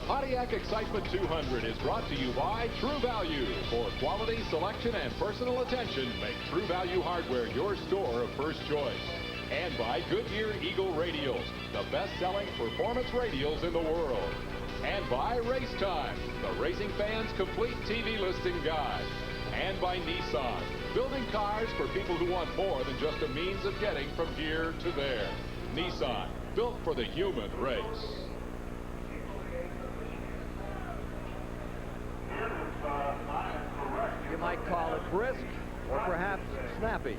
Pontiac Excitement 200 is brought to you by True Value. For quality, selection, and personal attention, make True Value Hardware your store of first choice. And by Goodyear Eagle Radials, the best-selling performance radials in the world. And by Race Time, the racing fans' complete TV listing guide. And by Nissan, building cars for people who want more than just a means of getting from here to there. Nissan, built for the human race. You might call it brisk or perhaps snappy.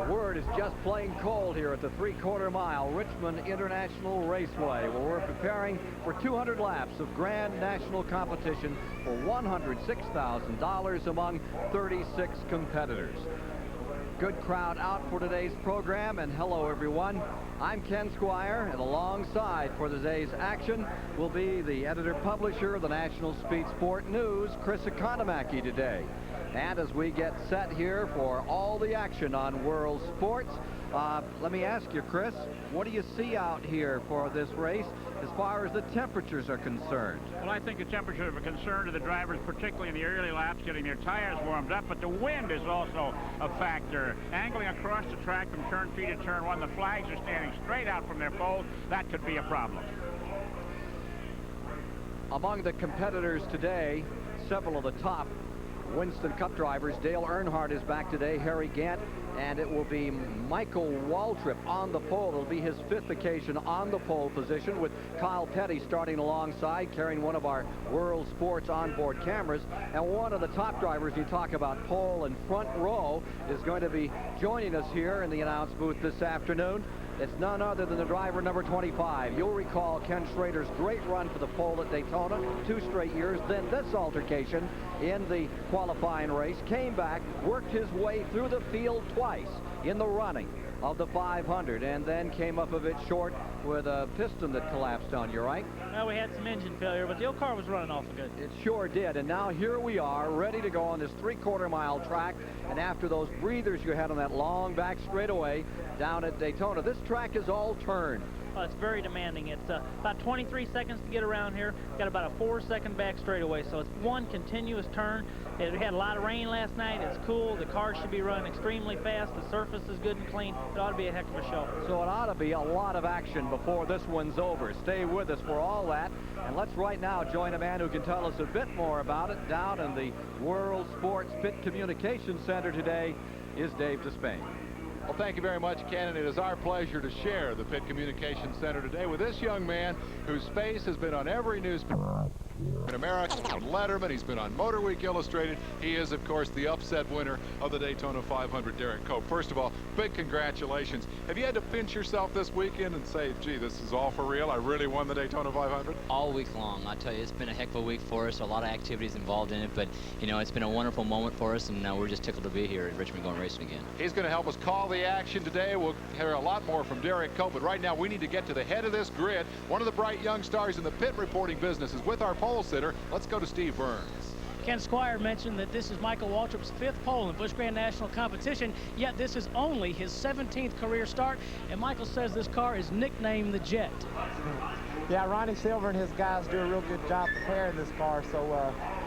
The word is just plain cold here at the three-quarter mile Richmond International Raceway, where we're preparing for 200 laps of grand national competition for $106,000 among 36 competitors. Good crowd out for today's program, and hello everyone. I'm Ken Squire, and alongside for today's action will be the editor-publisher of the National Speed Sport News, Chris Economaki, today. And as we get set here for all the action on World Sports, let me ask you, Chris, what do you see out here for this race as far as the temperatures are concerned? Well, I think the temperatures are a concern to the drivers, particularly in the early laps, getting their tires warmed up, but the wind is also a factor. Angling across the track from turn 3 to turn 1, the flags are standing straight out from their poles. That could be a problem. Among the competitors today, several of the top Winston Cup drivers. Dale Earnhardt is back today, Harry Gant, and it will be Michael Waltrip on the pole. It'll be his 5th occasion on the pole position, with Kyle Petty starting alongside, carrying one of our World Sports onboard cameras. And one of the top drivers, you talk about pole and front row, is going to be joining us here in the announce booth this afternoon. It's none other than the driver number 25. You'll recall Ken Schrader's great run for the pole at Daytona 2 straight years. Then this altercation in the qualifying race, came back, worked his way through the field twice in the running of the 500, and then came up a bit short with a piston that collapsed on you, right? Well, we had some engine failure, but the old car was running awful good. It sure did, and now here we are, ready to go on this three-quarter mile track, and after those breathers you had on that long back straightaway down at Daytona, this track is all turn. Oh, it's very demanding. It's about 23 seconds to get around here. Got about a 4-second back straightaway, so it's one continuous turn. We had a lot of rain last night. It's cool. The car should be running extremely fast. The surface is good and clean. It ought to be a heck of a show. So it ought to be a lot of action before this one's over. Stay with us for all that, and let's right now join a man who can tell us a bit more about it. Down in the World Sports Pit Communications Center today is Dave Despain. Well, thank you very much, Ken, and it is our pleasure to share the Pit Communications Center today with this young man whose face has been on every newspaper in America, on Letterman. He's been on Motor Week Illustrated. He is, of course, the upset winner of the Daytona 500, Derek Cope. First of all, big congratulations. Have you had to pinch yourself this weekend and say, gee, this is all for real? I really won the Daytona 500? All week long. I'll tell you, it's been a heck of a week for us. A lot of activities involved in it, but, you know, it's been a wonderful moment for us, and now we're just tickled to be here in Richmond going racing again. He's going to help us call the action today. We'll hear a lot more from Derek Cope, but right now we need to get to the head of this grid. One of the bright young stars in the pit reporting business is with our pole sitter. Let's go to Steve Burns. Ken Squire mentioned that this is Michael Waltrip's 5th pole in Busch Grand National competition, yet this is only his 17th career start, and Michael says this car is nicknamed the Jet. Yeah, Ronnie Silver and his guys do a real good job preparing this car, so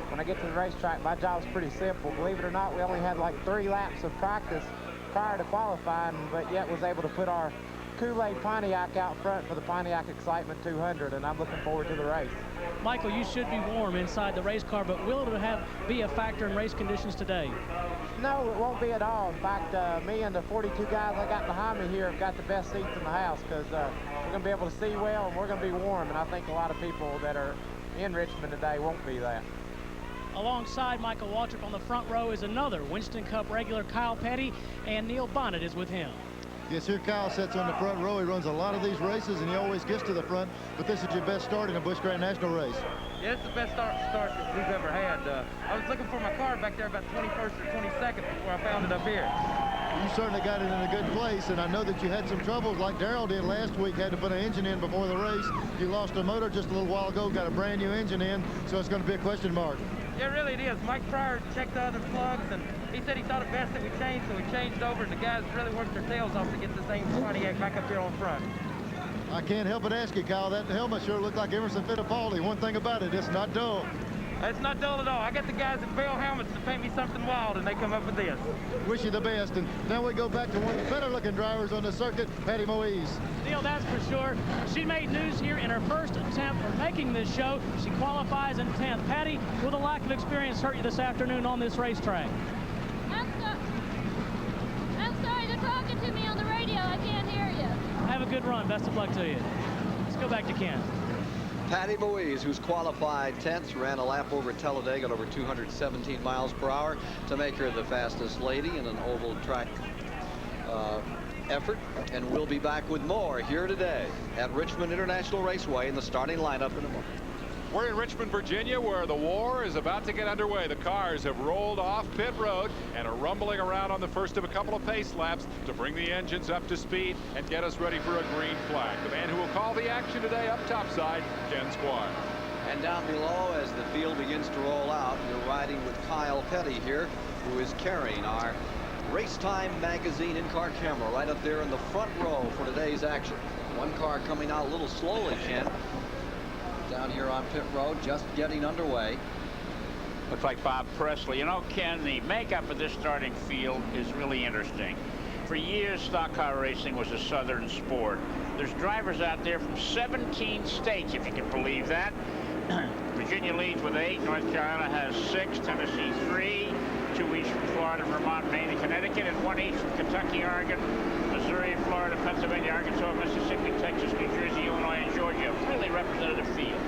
when I get to the racetrack, my job's pretty simple. Believe it or not, we only had like 3 laps of practice prior to qualifying, but yet was able to put our Kool-Aid Pontiac out front for the Pontiac Excitement 200, and I'm looking forward to the race. Michael, you should be warm inside the race car, but will it be a factor in race conditions today? No, it won't be at all. In fact, me and the 42 guys I got behind me here have got the best seats in the house, because we're going to be able to see well, and we're going to be warm, and I think a lot of people that are in Richmond today won't be that. Alongside Michael Waltrip on the front row is another Winston Cup regular, Kyle Petty, and Neil Bonnet is with him. Yes, here Kyle sits on the front row. He runs a lot of these races, and he always gets to the front, but this is your best start in a Busch Grand National race. Yeah, it's the best start that we've ever had. I was looking for my car back there about 21st or 22nd before I found it up here. You certainly got it in a good place, and I know that you had some troubles like Darrell did last week, had to put an engine in before the race. You lost a motor just a little while ago, got a brand new engine in, so it's going to be a question mark. Yeah, really it is. Mike Pryor checked the other plugs, and he said he thought it best that we changed, so we changed over, and the guys really worked their tails off to get this thing Pontiac back up here on front. I can't help but ask you, Kyle, that helmet sure looked like Emerson Fittipaldi. One thing about it, it's not dull. It's not dull at all. I got the guys at Bell Helmets to paint me something wild, and they come up with this. Wish you the best. And now we go back to one of the better-looking drivers on the circuit, Patty Moise. Neil, that's for sure. She made news here in her first attempt for making this show. She qualifies in 10th. Patty, will the lack of experience hurt you this afternoon on this racetrack? I'm sorry, they're talking to me on the radio. I can't hear you. Have a good run. Best of luck to you. Let's go back to Ken. Patty Moise, who's qualified 10th, ran a lap over Talladega at over 217 miles per hour to make her the fastest lady in an oval track effort. And we'll be back with more here today at Richmond International Raceway in the starting lineup in a moment. We're in Richmond, Virginia, where the war is about to get underway. The cars have rolled off pit road and are rumbling around on the first of a couple of pace laps to bring the engines up to speed and get us ready for a green flag. The man who will call the action today up topside, Ken Squire. And down below, as the field begins to roll out, you're riding with Kyle Petty here, who is carrying our Racetime magazine in-car camera right up there in the front row for today's action. One car coming out a little slowly, Ken. Down here on pit road, just getting underway. Looks like Bob Presley. You know, Ken, the makeup of this starting field is really interesting. For years, stock car racing was a southern sport. There's drivers out there from 17 states, if you can believe that. Virginia leads with 8. North Carolina has 6. Tennessee 3. 2 each from Florida, Vermont, Maine, and Connecticut, and 1 each from Kentucky, Oregon, Missouri, Florida, Pennsylvania, Arkansas, Mississippi, Texas, New Jersey, Illinois, and Georgia. Really representative field.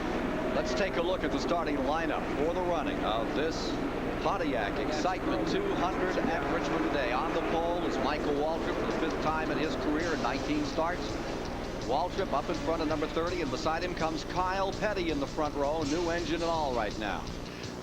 Let's take a look at the starting lineup for the running of this Pontiac Excitement 200 at Richmond today. On the pole is Michael Waltrip for the 5th time in his career in 19 starts. Waltrip up in front of number 30, and beside him comes Kyle Petty in the front row, new engine and all right now.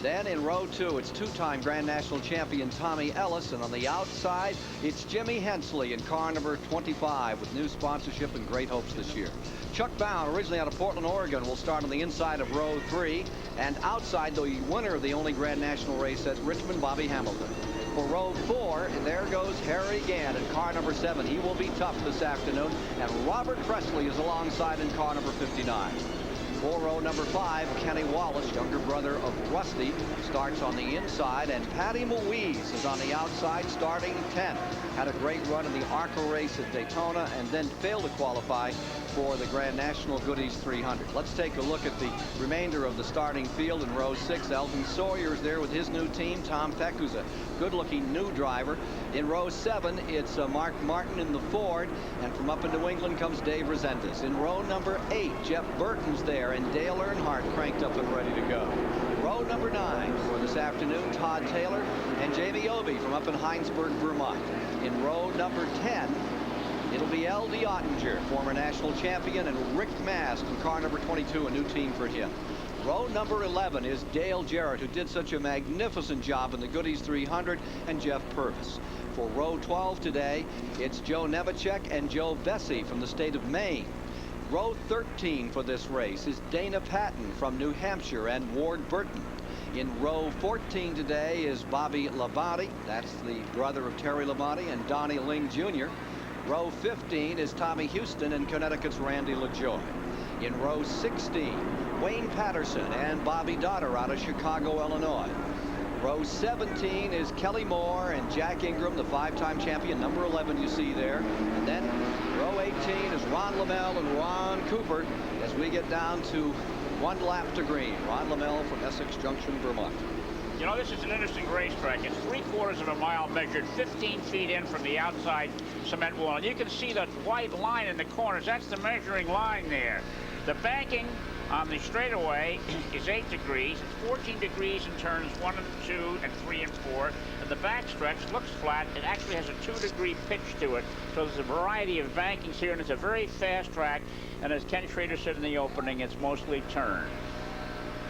Then in row 2, it's 2-time Grand National champion Tommy Ellis, and on the outside, it's Jimmy Hensley in car number 25 with new sponsorship and great hopes this year. Chuck Bound, originally out of Portland, Oregon, will start on the inside of row 3, and outside the winner of the only Grand National race at Richmond, Bobby Hamilton. For row 4, and there goes Harry Gant in car number 7. He will be tough this afternoon, and Robert Presley is alongside in car number 59. For row number 5, Kenny Wallace, younger brother of Rusty, starts on the inside, and Patty Moise is on the outside, starting 10th. Had a great run in the ARCA race at Daytona and then failed to qualify for the Grand National Goodies 300. Let's take a look at the remainder of the starting field. In row 6, Elton Sawyer's there with his new team. Tom Peck, who's a good-looking new driver. In row 7, it's Mark Martin in the Ford, and from up in New England comes Dave Resendes. In row number 8, Jeff Burton's there, and Dale Earnhardt cranked up and ready to go. Row number 9 for this afternoon, Todd Taylor and Jamie Obey from up in Heinsberg, Vermont. In row number 10, it'll be L.D. Ottinger, former national champion, and Rick Mast in car number 22, a new team for him. Row number 11 is Dale Jarrett, who did such a magnificent job in the Goodies 300, and Jeff Purvis. For row 12 today, it's Joe Nevicek and Joe Bessie from the state of Maine. Row 13 for this race is Dana Patton from New Hampshire and Ward Burton. In row 14 today is Bobby Labonte. That's the brother of Terry Labonte and Donnie Ling Jr. Row 15 is Tommy Houston and Connecticut's Randy LaJoy. In row 16, Wayne Patterson and Bobby Dotter out of Chicago, Illinois. Row 17 is Kelly Moore and Jack Ingram, the 5-time champion, number 11 you see there. And then row 18 is Ron Lamell and Ron Cooper as we get down to 1 lap to green. Ron Lamell from Essex Junction, Vermont. You know, this is an interesting racetrack. It's 3/4 of a mile measured 15 feet in from the outside cement wall. And you can see that white line in the corners. That's the measuring line there. The banking on the straightaway is 8 degrees. It's 14 degrees in turns 1 and 2 and 3 and 4. And the backstretch looks flat. It actually has a 2-degree pitch to it. So there's a variety of bankings here, and it's a very fast track. And as Ken Schrader said in the opening, it's mostly turn.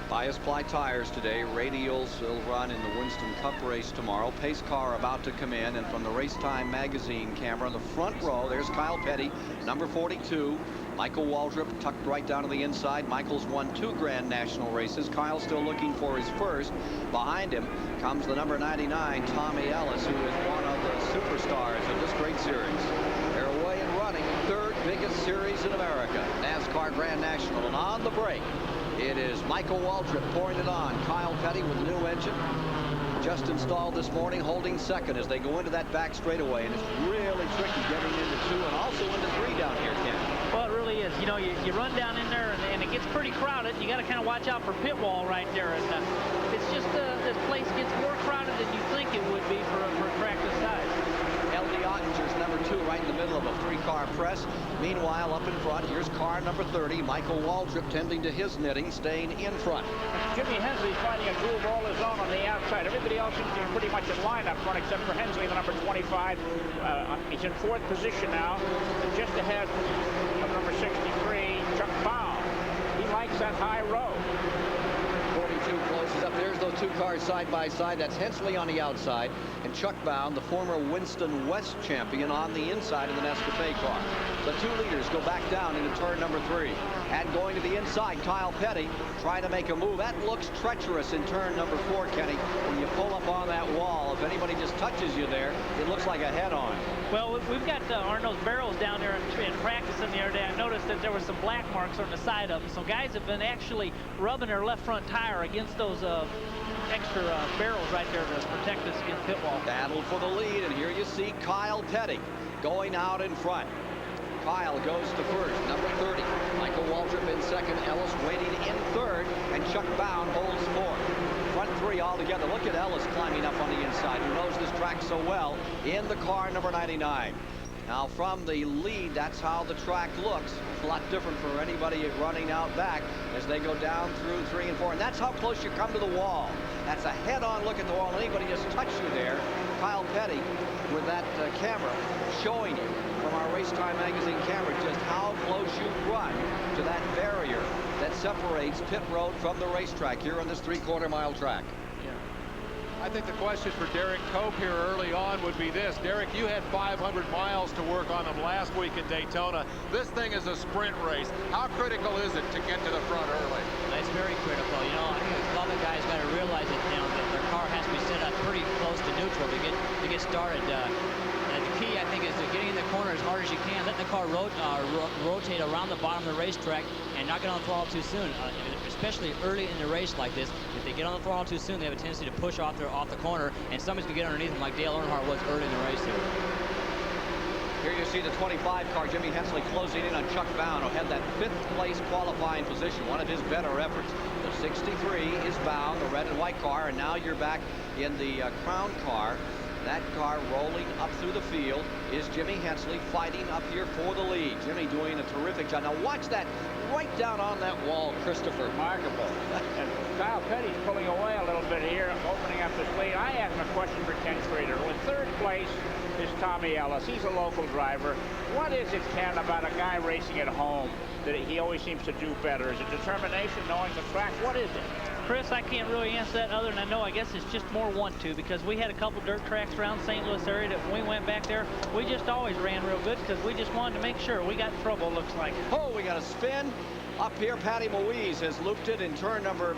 Bias Ply tires today. Radials will run in the Winston Cup race tomorrow. Pace car about to come in, and from the Racetime magazine camera in the front row, there's Kyle Petty, number 42. Michael Waltrip tucked right down to the inside. Michael's won 2 Grand National races. Kyle's still looking for his first. Behind him comes the number 99, Tommy Ellis, who is one of the superstars of this great series. They're away and running. 3rd biggest series in America, NASCAR Grand National. And on the break, it is Michael Waltrip pouring it on. Kyle Petty with the new engine, just installed this morning, holding second as they go into that back straightaway. And it's really tricky getting into 2 and also into 3 down here, Ken. Well, it really is. You know, you run down in there and it gets pretty crowded. You got to kind of watch out for pit wall right there. And it's just this place gets more crowded than you think it would be for a track this size. L.D. Ottinger's number 2 right in the middle of a 3-car press. Meanwhile, up in front, here's car number 30. Michael Waltrip tending to his knitting, staying in front. Jimmy Hensley's finding a groove all his own on the outside. Everybody else seems to be pretty much in line up front except for Hensley, the number 25. He's in 4th position now, just ahead of number 63, Chuck Baum. He likes that high road. 42 closes up. There's those 2 cars side by side. That's Hensley on the outside and Chuck Baum, the former Winston West champion, on the inside of the Nescafe car. The 2 leaders go back down into turn number 3. And going to the inside, Kyle Petty trying to make a move. That looks treacherous in turn number 4, Kenny. When you pull up on that wall, if anybody just touches you there, it looks like a head-on. Well, we've got Arnold's barrels down there in practicing the other day. I noticed that there were some black marks on the side of them. So guys have been actually rubbing their left front tire against those extra barrels right there to protect us against pit wall. Battle for the lead, and here you see Kyle Petty going out in front. Kyle goes to first, number 30. Michael Waltrip in second, Ellis waiting in third, and Chuck Baum holds fourth. Front 3 all together. Look at Ellis climbing up on the inside, who knows this track so well, in the car number 99. Now from the lead, that's how the track looks. It's a lot different for anybody running out back as they go down through 3 and 4. And that's how close you come to the wall. That's a head-on look at the wall. Anybody just touch you there. Kyle Petty with that camera showing you from our Race Time magazine camera just how close you run to that barrier that separates pit road from the racetrack here on this 3/4 mile track. I think the question for Derek Cope here early on would be this. Derek, you had 500 miles to work on them last week in Daytona. This thing is a sprint race. How critical is it to get to the front early? It's very critical. You know, I think a lot of guys got to realize that, you know, that their car has to be set up pretty close to neutral to get started. And the key, I think, is getting in the corner as hard as you can, letting the car rotate around the bottom of the racetrack and not get on the throttle too soon. Especially early in the race like this, if they get on the throttle too soon, they have a tendency to push off the corner, and somebody's going to get underneath them like Dale Earnhardt was early in the race here. Here you see the 25 car, Jimmy Hensley, closing in on Chuck Baum, who had that 5th place qualifying position, one of his better efforts. The 63 is Baum, the red and white car, and now you're back in the Crown car. That car rolling up through the field is Jimmy Hensley fighting up here for the lead. Jimmy doing a terrific job. Now watch that right down on that wall, Christopher. Remarkable. And Kyle Petty's pulling away a little bit here, opening up his lead. I asked him a question for Ken Schrader. In 3rd place is Tommy Ellis. He's a local driver. What is it, Ken, about a guy racing at home that he always seems to do better? Is it determination, knowing the track? What is it? Chris, I can't really answer that other than I guess it's just more want-to, because we had a couple dirt tracks around St. Louis area that when we went back there, we just always ran real good because we just wanted to make sure we got in trouble, looks like. Oh, we got a spin. Up here, Patty Moise has looped it in turn number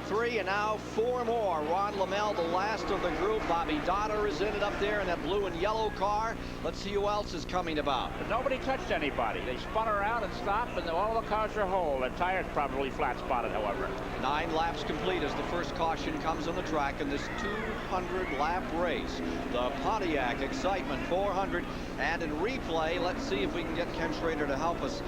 3, and now 4 more. Ron Lamell, the last of the group. Bobby Donner is in it up there in that blue and yellow car. Let's see who else is coming about. But nobody touched anybody. They spun around and stopped, and all the cars are whole. The tires probably flat-spotted, however. 9 laps complete as the first caution comes on the track in this 200-lap race. The Pontiac Excitement 400. And in replay, let's see if we can get Ken Schrader to help us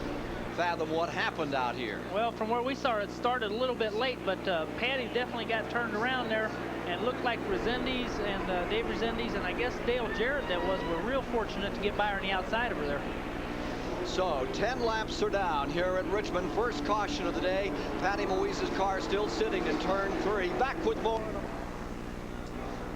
fathom what happened out here. Well, from where we saw it started a little bit late, but Patty definitely got turned around there, and looked like Resendiz and Dave Resendiz and I guess Dale Jarrett were real fortunate to get by on the outside over there. So 10 laps are down here at Richmond. First caution of the day. Patty Moise's car still sitting in turn 3. Back with more.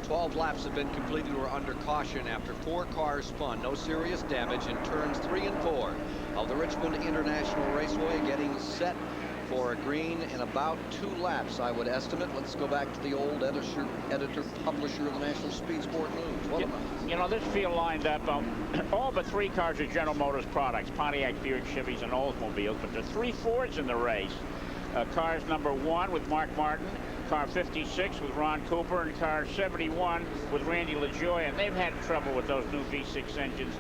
12 laps have been completed. We're under caution after 4 cars spun. No serious damage in turns 3 and 4 of the Richmond International Raceway, getting set for a green in about 2 laps, I would estimate. Let's go back to the old editor, publisher of the National Speed Sport News. What about? You know, this field lined up, all but 3 cars are General Motors products, Pontiac, Buick, Chevys, and Oldsmobiles, but there are 3 Fords in the race. Cars number 1 with Mark Martin, car 56 with Ron Cooper, and car 71 with Randy LaJoie, and they've had trouble with those new V6 engines.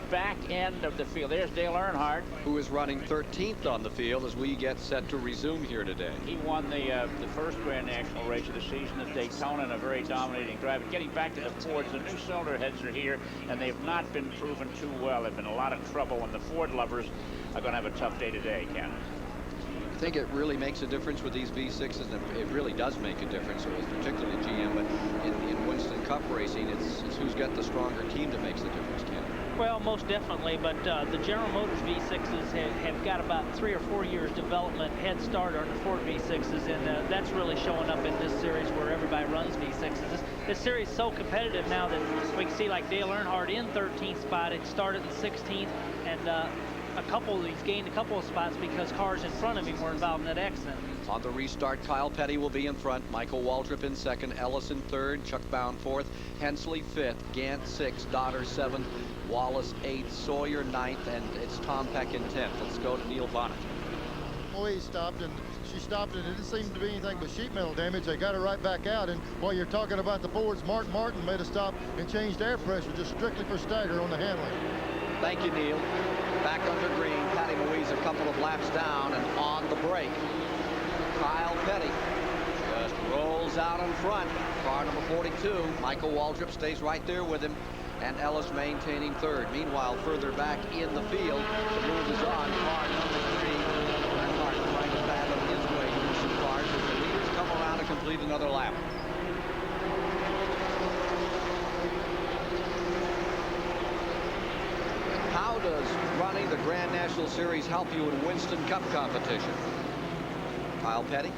back end of the field. There's Dale Earnhardt, who is running 13th on the field as we get set to resume here today. He won the first Grand National race of the season at Daytona in a very dominating drive. And getting back to the Fords, the new cylinder heads are here, and they've not been proven too well. They've been a lot of trouble, and the Ford lovers are going to have a tough day today, Ken. I think it really makes a difference with these V6s, and it really does make a difference, particularly GM, but in Winston Cup racing, it's who's got the stronger team that makes the difference, Ken. Well, most definitely, but the General Motors V6s have got about 3 or 4 years development head start on the Ford V6s, and that's really showing up in this series where everybody runs V6s. This series is so competitive now that we can see like Dale Earnhardt in 13th spot. It started in 16th, and he's gained a couple of spots because cars in front of him were involved in that accident. On the restart, Kyle Petty will be in front, Michael Waltrip in second, Ellison third, Chuck Bound fourth, Hensley fifth, Gant sixth, Dotter seventh, Wallace eighth, Sawyer ninth, and it's Tom Peck in 10th. Let's go to Neil Bonnet. He stopped, and she stopped, and it didn't seem to be anything but sheet metal damage. They got her right back out, and while you're talking about the Fords, Mark Martin made a stop and changed air pressure just strictly for stagger on the handling. Thank you, Neil. Back under green, Patty Moise a couple of laps down and on the brake. Kyle Petty just rolls out in front. Car number 42. Michael Waltrip stays right there with him, and Ellis maintaining third. Meanwhile, further back in the field, the move is on. Car number 3. Earnhardt trying to battle his way through some cars as the leaders come around to complete another lap. How does running the Grand National Series help you in Winston Cup competition? Kyle Petty?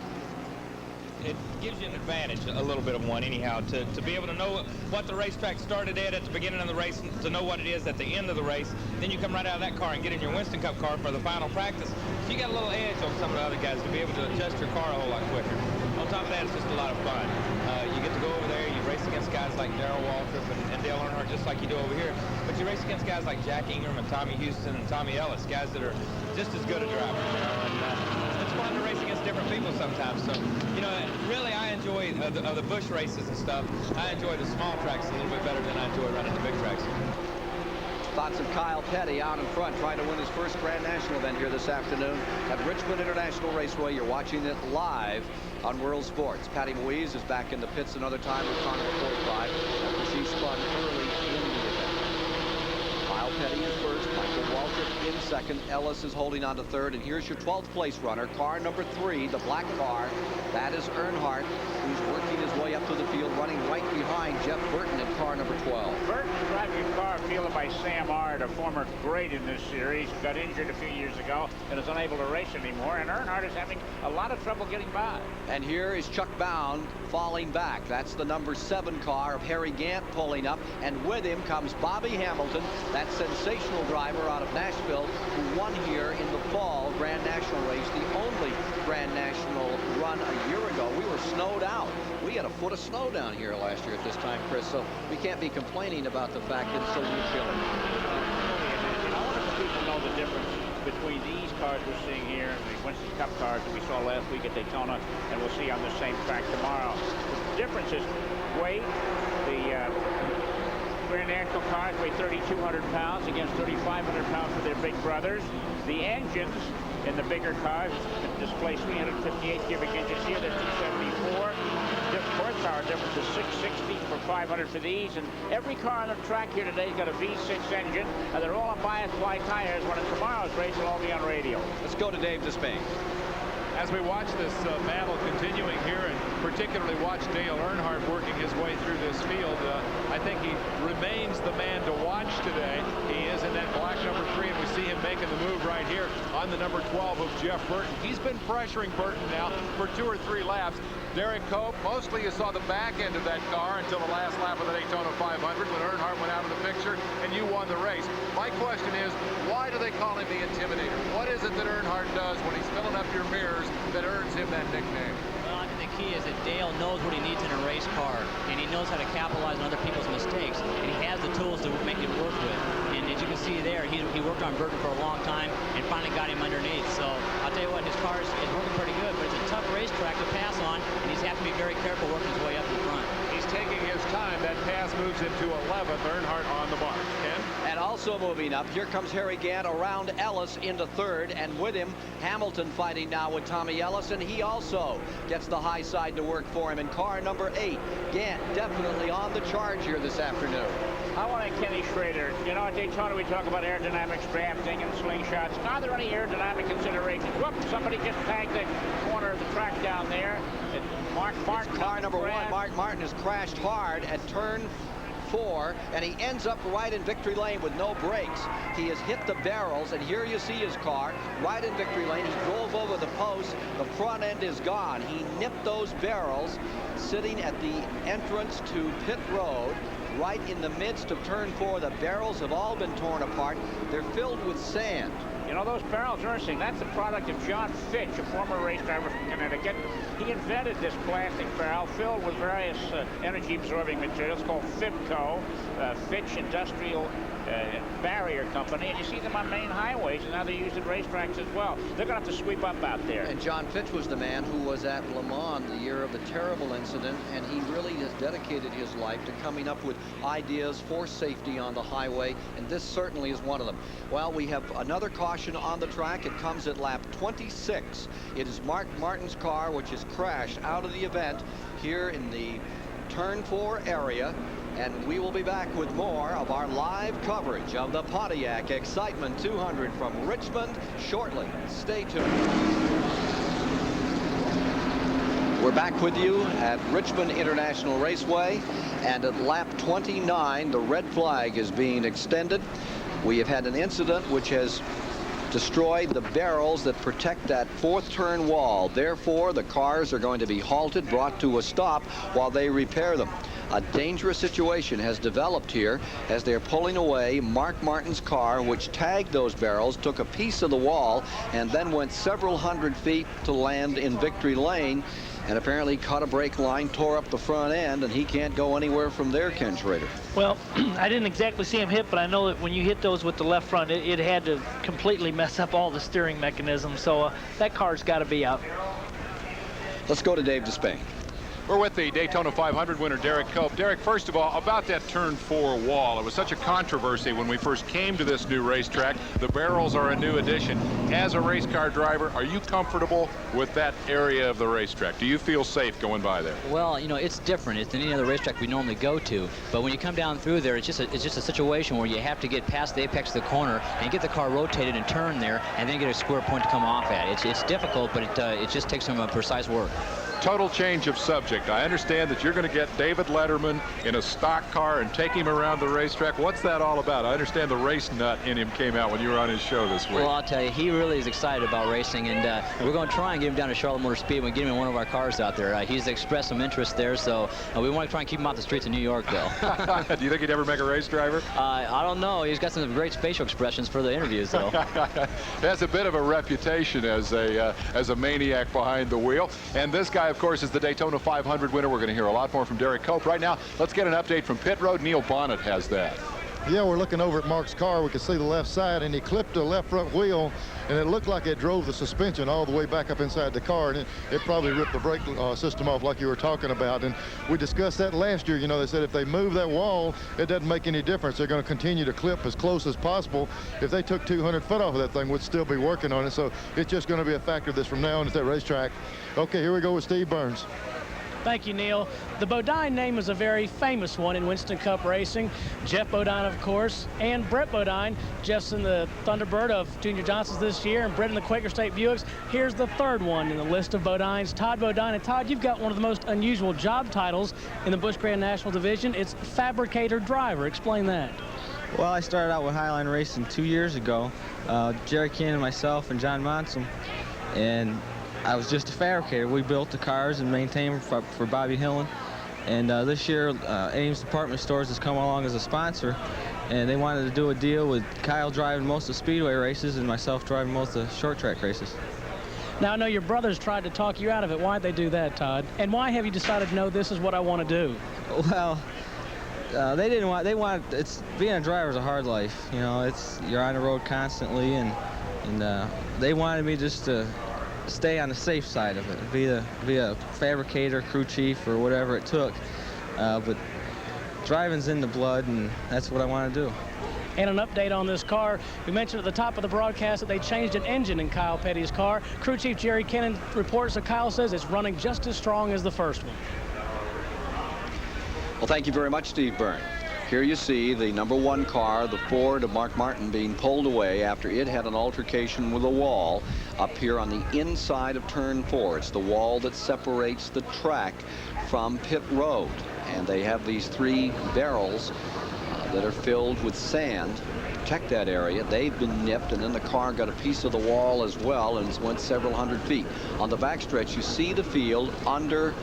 It gives you an advantage, a little bit of one anyhow, to be able to know what the racetrack started at the beginning of the race, to know what it is at the end of the race. Then you come right out of that car and get in your Winston Cup car for the final practice. So you got a little edge on some of the other guys to be able to adjust your car a whole lot quicker. On top of that, it's just a lot of fun. You get to go over there, you race against guys like Darrell Waltrip and Dale Earnhardt just like you do over here. But you race against guys like Jack Ingram and Tommy Houston and Tommy Ellis, guys that are just as good a driver. And it's fun to race against different people sometimes. So, you know, really I enjoy the Busch races and stuff. I enjoy the small tracks a little bit better than I enjoy running the big tracks. Thoughts of Kyle Petty out in front, trying to win his first Grand National event here this afternoon at Richmond International Raceway. You're watching it live on World Sports. Patty Moise is back in the pits another time with car number 45 after she spun early in the event. Kyle Petty is first, Michael Waltrip in second, Ellis is holding on to third, and here's your 12th place runner, car number 3, the black car. That is Earnhardt, who's working his way up to the field, running right behind Jeff Burton in car number 12. Burton is driving a car fielded by Sam Ard, a former great in this series. Got injured a few years ago and is unable to race anymore. And Earnhardt is having a lot of trouble getting by. And here is Chuck Bound falling back. That's the number 7 car of Harry Gant pulling up. And with him comes Bobby Hamilton, that sensational driver out of Nashville who won here in the fall Grand National race, the only Grand National run a year ago. We were snowed out. We had a foot of snow down here last year at this time, Chris, so we can't be complaining about the fact that it's so chilly. I wonder if people know the difference between these cars we're seeing here and the Winston Cup cars that we saw last week at Daytona and we'll see on the same track tomorrow. The difference is weight. The Grand National cars weigh 3,200 pounds against 3,500 pounds for their big brothers. The engines in the bigger cars display 358 cubic inches here. They're 274. The horsepower difference is 660 for 500 for these. And every car on the track here today has got a V6 engine. And they're all on bias wide tires. When in tomorrow's race, they'll all be on radial. Let's go to Dave Despain. As we watch this battle continuing here, and particularly watch Dale Earnhardt working his way through this field, I think he remains the man to watch today. He is in that black number 3, and we see him making the move right here on the number 12 of Jeff Burton. He's been pressuring Burton now for 2 or 3 laps. Derek Cope, mostly you saw the back end of that car until the last lap of the Daytona 500 when Earnhardt went out of the picture and you won the race. My question is, why do they call him the Intimidator? What is it that Earnhardt does when he's filling up your mirrors that earns him that nickname? Well, I think the key is that Dale knows what he needs in a race car, and he knows how to capitalize on other people's mistakes, and he has the tools to make it work with. And as you can see there, he worked on Burton for a long time and finally got him underneath. So I'll tell you what, his car is working pretty good, but it's a tough racetrack to pass on, and he's have to be very careful working his way up in front. He's taking his time. That pass moves into 11th. Earnhardt on the mark. Ken? And also moving up, here comes Harry Gant around Ellis into third, and with him, Hamilton fighting now with Tommy Ellis, and he also gets the high side to work for him in car number 8. Gant definitely on the charge here this afternoon. I want to Kenny Schrader. You know, at Daytona we talk about aerodynamics, drafting, and slingshots. Are there any aerodynamic considerations? Whoop, somebody just tagged the corner of the track down there. Mark Martin. Car number 1, Mark Martin has crashed hard at turn 4, and he ends up right in victory lane with no brakes. He has hit the barrels, and here you see his car right in victory lane. He drove over the post. The front end is gone. He nipped those barrels sitting at the entrance to pit road. Right in the midst of turn 4, the barrels have all been torn apart. They're filled with sand. You know, those barrels are interesting. That's the product of John Fitch, a former race driver from Connecticut. He invented this plastic barrel filled with various energy-absorbing materials called Fibco, Fitch Industrial Barrier Company. And you see them on main highways, and now they're used at racetracks as well. They're going to have to sweep up out there. And John Fitch was the man who was at Le Mans the year of the terrible incident, and he really has dedicated his life to coming up with ideas for safety on the highway, and this certainly is one of them. Well, we have another caution on the track. It comes at lap 26. It is Mark Martin's car, which has crashed out of the event here in the turn 4 area. And we will be back with more of our live coverage of the Pontiac Excitement 200 from Richmond shortly. Stay tuned. We're back with you at Richmond International Raceway, and at lap 29, the red flag is being extended. We have had an incident which has destroyed the barrels that protect that 4th turn wall. Therefore, the cars are going to be halted, brought to a stop while they repair them. A dangerous situation has developed here as they're pulling away Mark Martin's car, which tagged those barrels, took a piece of the wall, and then went several hundred feet to land in victory lane, and apparently caught a brake line, tore up the front end, and he can't go anywhere from there, Ken Schrader. Well, I didn't exactly see him hit, but I know that when you hit those with the left front, it had to completely mess up all the steering mechanisms, so that car's got to be out. Let's go to Dave Despain. We're with the Daytona 500 winner, Derek Cope. Derek, first of all, about that turn 4 wall. It was such a controversy when we first came to this new racetrack. The barrels are a new addition. As a race car driver, are you comfortable with that area of the racetrack? Do you feel safe going by there? Well, you know, it's different. It's than any other racetrack we normally go to. But when you come down through there, it's just a situation where you have to get past the apex of the corner and get the car rotated and turn there, and then get a square point to come off at. It's difficult, but it just takes some precise work. Total change of subject. I understand that you're going to get David Letterman in a stock car and take him around the racetrack. What's that all about? I understand the race nut in him came out when you were on his show this week. Well, I'll tell you, he really is excited about racing, and we're going to try and get him down to Charlotte Motor Speedway and get him in one of our cars out there. He's expressed some interest there, so we want to try and keep him off the streets of New York, though. Do you think he'd ever make a race driver? I don't know. He's got some great facial expressions for the interviews, though. Has a bit of a reputation as a maniac behind the wheel. And this guy, of course, is the Daytona 500 winner. We're going to hear a lot more from Derek Cope. Right now, let's get an update from pit road. Neil Bonnet has that. Yeah, we're looking over at Mark's car. We can see the left side, and he clipped the left front wheel, and it looked like it drove the suspension all the way back up inside the car, and it probably ripped the brake system off like you were talking about. And we discussed that last year. You know, they said if they move that wall, it doesn't make any difference. They're going to continue to clip as close as possible. If they took 200 foot off of that thing, we'd still be working on it. So it's just going to be a factor of this from now on at that racetrack. Okay, here we go with Steve Burns. Thank you, Neil. The Bodine name is a very famous one in Winston Cup racing. Jeff Bodine, of course, and Brett Bodine. Jeff's in the Thunderbird of Junior Johnson's this year, and Brett in the Quaker State Buicks. Here's the third one in the list of Bodines, Todd Bodine. And Todd, you've got one of the most unusual job titles in the Busch Grand National Division. It's fabricator driver. Explain that. Well, I started out with Highline Racing 2 years ago. Jerry Cannon, myself, and John Monson, and I was just a fabricator. We built the cars and maintained them for Bobby Hillen. And this year, Ames Department Stores has come along as a sponsor, and they wanted to do a deal with Kyle driving most of the speedway races and myself driving most of the short track races. Now, I know your brothers tried to talk you out of it. Why'd they do that, Todd? And why have you decided, no, this is what I want to do? Well, they wanted, it's, being a driver is a hard life. You know, you're on the road constantly, and they wanted me just to stay on the safe side of it, be a fabricator, crew chief, or whatever it took. But driving's in the blood, and that's what I want to do. And an update on this car. We mentioned at the top of the broadcast that they changed an engine in Kyle Petty's car. Crew Chief Jerry Kennan reports that Kyle says it's running just as strong as the first one. Well, thank you very much, Steve Byrne. Here you see the #1 car, the Ford of Mark Martin, being pulled away after it had an altercation with a wall up here on the inside of turn 4. It's the wall that separates the track from pit road. And they have these 3 barrels that are filled with sand to protect that area. They've been nipped, and then the car got a piece of the wall as well, and it went several hundred feet. On the backstretch, you see the field under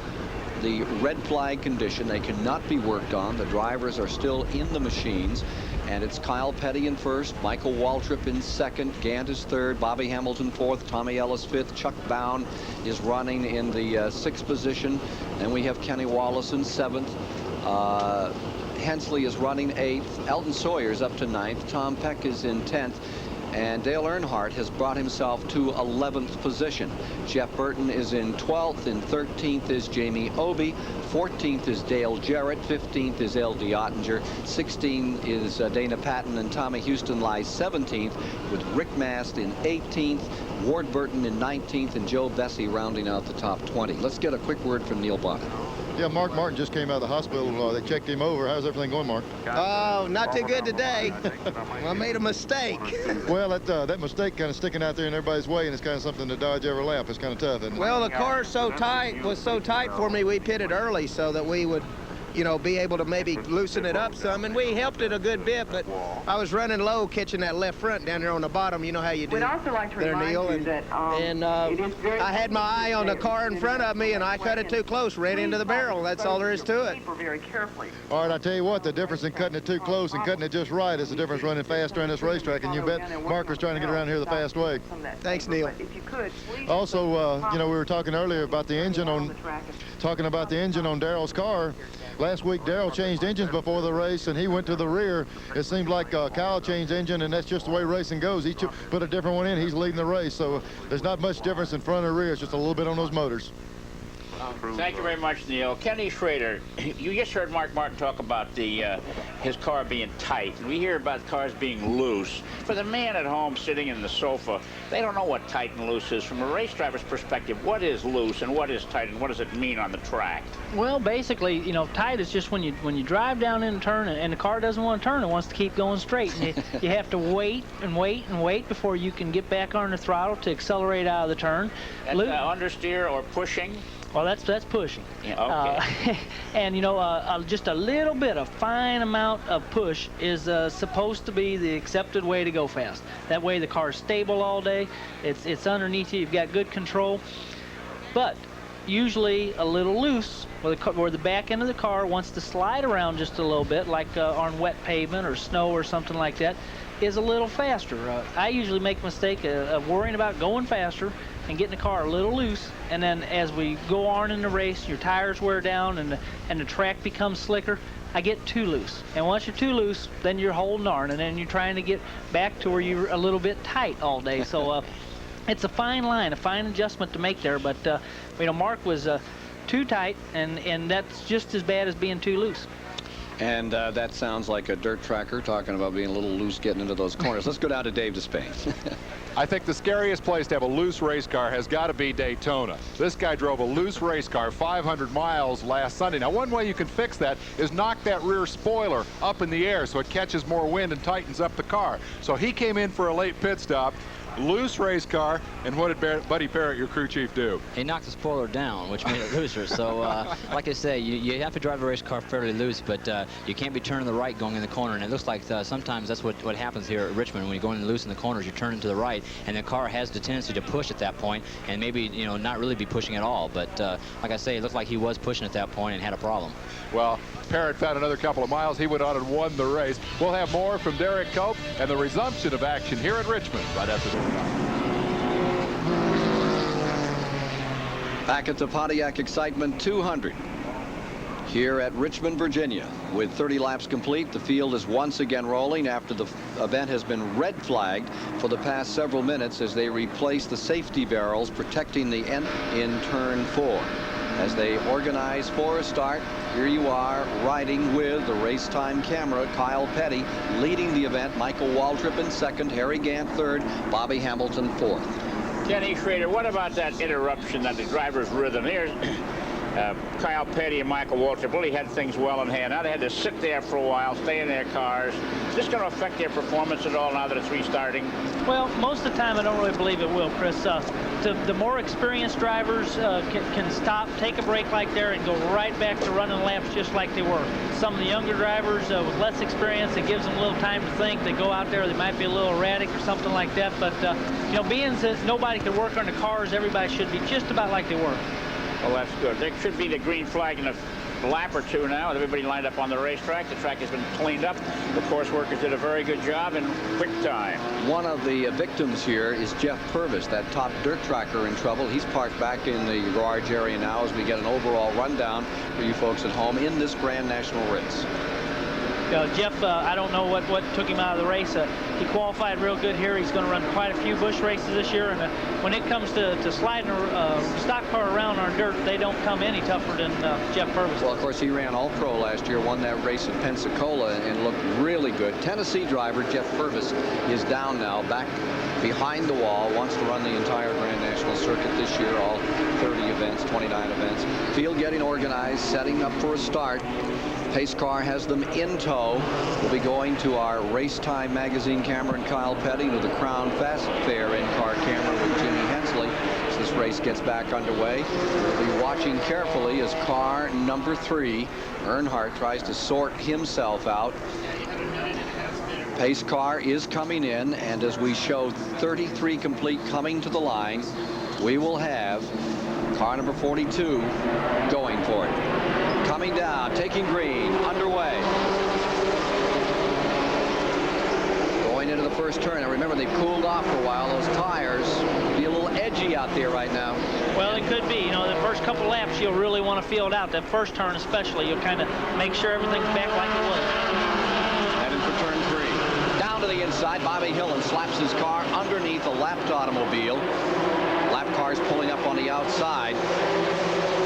the red flag condition. They cannot be worked on. The drivers are still in the machines, and it's Kyle Petty in first, Michael Waltrip in second, Gant is third, Bobby Hamilton fourth, Tommy Ellis fifth, Chuck Bound is running in the 6th position. Then we have Kenny Wallace in 7th. Hensley is running 8th. Elton Sawyer's up to 9th. Tom Peck is in 10th. And Dale Earnhardt has brought himself to 11th position. Jeff Burton is in 12th. In 13th is Jamie Obey. 14th is Dale Jarrett. 15th is L.D. Ottinger. 16th is Dana Patton. And Tommy Houston lies 17th, with Rick Mast in 18th, Ward Burton in 19th, and Joe Bessie rounding out the top 20. Let's get a quick word from Neil Bonnet. Yeah, Mark Martin just came out of the hospital. They checked him over. How's everything going, Mark? Oh, not too good today. I made a mistake. Well, that mistake kind of sticking out there in everybody's way, and it's kind of something to dodge every lap. It's kind of tough, isn't it? Well, the car's so tight, was so tight for me, we pitted early so that we would, you know, be able to maybe loosen it up some, and we helped it a good bit, but I was running low catching that left front down there on the bottom. You know how you do. We'd also like to remind Neil, you that I had my eye on the car in front of me, and I cut it too close, ran into the barrel. That's all there is to it. Very carefully. All right, I tell you what, the difference in cutting it too close and cutting it just right is the difference running faster on this racetrack, and you bet Mark was trying to get around here the fast way. Thanks, Neil. Also, you know, we were talking earlier about the engine on Darrell's car. Last week, Darrell changed engines before the race, and he went to the rear. It seemed like Kyle changed engine, and that's just the way racing goes. He put a different one in. He's leading the race, so there's not much difference in front or rear. It's just a little bit on those motors. Thank you very much, Neil. Kenny Schrader, you just heard Mark Martin talk about his car being tight, and we hear about cars being loose. For the man at home sitting in the sofa, they don't know what tight and loose is. From a race driver's perspective, what is loose and what is tight, and what does it mean on the track? Well, basically, you know, tight is just when you drive down in a turn and the car doesn't want to turn, it wants to keep going straight. And you have to wait and wait and wait before you can get back on the throttle to accelerate out of the turn. That's understeer or pushing? Well, that's pushing. Yeah, okay. And, you know, just a little bit, a fine amount of push is supposed to be the accepted way to go fast. That way the car's stable all day. It's underneath you. You've got good control. But usually a little loose, where the back end of the car wants to slide around just a little bit, like on wet pavement or snow or something like that, is a little faster. I usually make a mistake of worrying about going faster and getting the car a little loose, and then as we go on in the race, your tires wear down and the track becomes slicker. I get too loose, and once you're too loose, then you're holding on, and then you're trying to get back to where you're a little bit tight all day. So it's a fine line, a fine adjustment to make there, but you know, Mark was too tight, and that's just as bad as being too loose. And that sounds like a dirt tracker talking about being a little loose getting into those corners. Let's go down to Dave Despain. I think the scariest place to have a loose race car has got to be Daytona. This guy drove a loose race car 500 miles last Sunday. Now, one way you can fix that is knock that rear spoiler up in the air so it catches more wind and tightens up the car. So he came in for a late pit stop. Loose race car, and what did Buddy Parrott, your crew chief, do? He knocked the spoiler down, which made it looser. So, like I say, you have to drive a race car fairly loose, but you can't be turning the right going in the corner. And it looks like sometimes that's what happens here at Richmond. When you're going loose in the corners, you're turning to the right, and the car has the tendency to push at that point, and maybe, you know, not really be pushing at all. But like I say, it looked like he was pushing at that point and had a problem. Well, Parrott found another couple of miles. He went on and won the race. We'll have more from Derek Cope and the resumption of action here at Richmond right after this. Back at the Pontiac Excitement 200 here at Richmond, Virginia. With 30 laps complete, the field is once again rolling after the event has been red flagged for the past several minutes as they replace the safety barrels protecting the end in turn 4. As they organize for a start, Here you are riding with the race time camera. Kyle Petty leading the event. Michael Waltrip in second. Harry Gant third. Bobby Hamilton fourth. Kenny Schrader, what about that interruption that the driver's rhythm? Here's Kyle Petty and Michael Waltrip really had things well in hand. Now they had to sit there for a while, stay in their cars. Is this going to affect their performance at all now that it's restarting? Well, most of the time I don't really believe it will, Chris. The more experienced drivers can stop, take a break like there, and go right back to running laps just like they were. Some of the younger drivers with less experience, it gives them a little time to think. They go out there, they might be a little erratic or something like that. But, you know, being that nobody can work on the cars, everybody should be just about like they were. Well, that's good. There should be the green flag in a lap or two now. Everybody lined up on the racetrack. The track has been cleaned up. The course workers did a very good job in quick time. One of the victims here is Jeff Purvis, that top dirt tracker in trouble. He's parked back in the garage area now as we get an overall rundown for you folks at home in this Grand National race. Jeff, I don't know what took him out of the race. He qualified real good here. He's going to run quite a few Busch races this year. And when it comes to sliding a stock car around on dirt, they don't come any tougher than Jeff Purvis. Well, of course, he ran All-Pro last year, won that race at Pensacola, and looked really good. Tennessee driver Jeff Purvis is down now, back behind the wall, wants to run the entire Grand National circuit this year, all 30 events, 29 events. Field getting organized, setting up for a start. Pace car has them in tow. We'll be going to our Race Time magazine camera and Kyle Petty, to the Crown Fast Fair in-car camera with Jimmy Hensley as this race gets back underway. We'll be watching carefully as car number 3, Earnhardt, tries to sort himself out. Pace car is coming in, and as we show 33 complete coming to the line, we will have car number 42 going for it. Coming down, taking green, underway. Going into the first turn. Now remember, they've cooled off for a while. Those tires will be a little edgy out there right now. Well, it could be. You know, the first couple laps, you'll really want to feel it out. That first turn especially, you'll kind of make sure everything's back like it was. Heading for turn 3. Down to the inside, Bobby Hillin slaps his car underneath a lapped automobile. Lap car's pulling up on the outside.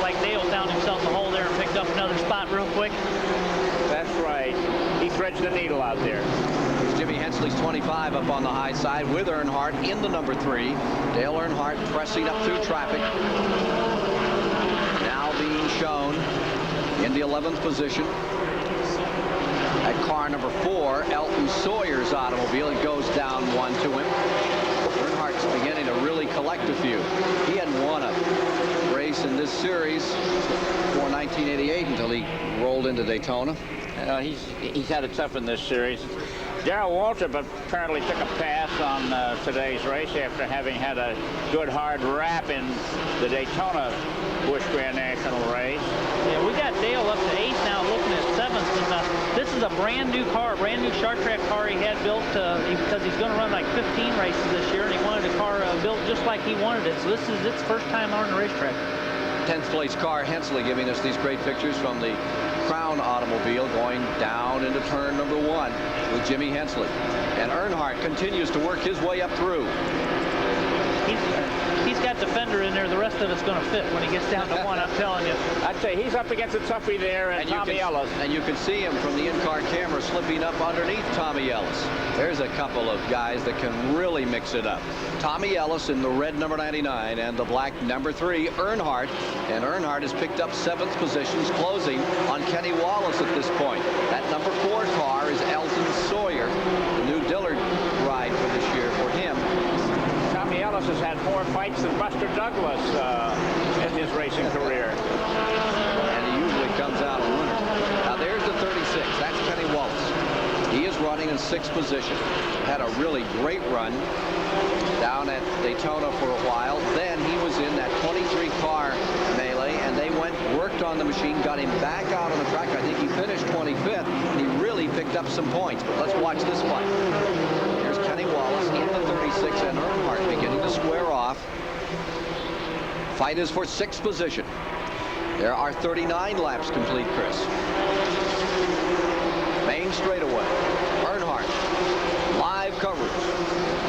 Like Dale found himself a hole there and picked up another spot real quick. That's right. He threads the needle out there. Here's Jimmy Hensley's 25 up on the high side with Earnhardt in the number 3. Dale Earnhardt pressing up through traffic. Now being shown in the 11th position. At car number 4, Elton Sawyer's automobile. It goes down one to him. Earnhardt's beginning to really collect a few. He hadn't won a race in this series for 1988 until he rolled into Daytona. He's had it tough in this series. Darrell Waltrip apparently took a pass on today's race after having had a good hard wrap in the Daytona Busch Grand National race. Yeah, we got Dale up to 8th now, looking at 7th. And, this is a brand new car, brand new short track car he had built because he's going to run like 15 races this year, and he wanted a car built just like he wanted it. So this is its first time on the racetrack. 10th place car, Hensley, giving us these great pictures from the Crown automobile going down into turn number 1 with Jimmy Hensley. And Earnhardt continues to work his way up through. He's got Defender in there. The rest of it's going to fit when he gets down to 1, I'm telling you. I'd say he's up against a toughie there, and Tommy Ellis. And you can see him from the in-car camera slipping up underneath Tommy Ellis. There's a couple of guys that can really mix it up. Tommy Ellis in the red number 99 and the black number 3, Earnhardt. And Earnhardt has picked up 7th positions, closing on Kenny Wallace at this point. That number 4 car is Elton Sawyer, the new Dillard ride for this year for him. Tommy Ellis has had more fights than Buster Douglas in his racing career. And he usually comes out a winner. Now there's the 36. That's Kenny Wallace. He is running in 6th position. Had a really great run down at Daytona for a while. Then he was in that 23 car melee, and they worked on the machine, got him back out on the track. I think he finished 25th, and he really picked up some points. But let's watch this one. Here's Kenny Wallace in the 36, and Earnhardt beginning to square off. Fight is for 6th position. There are 39 laps complete, Chris. Main straightaway. Earnhardt. Live coverage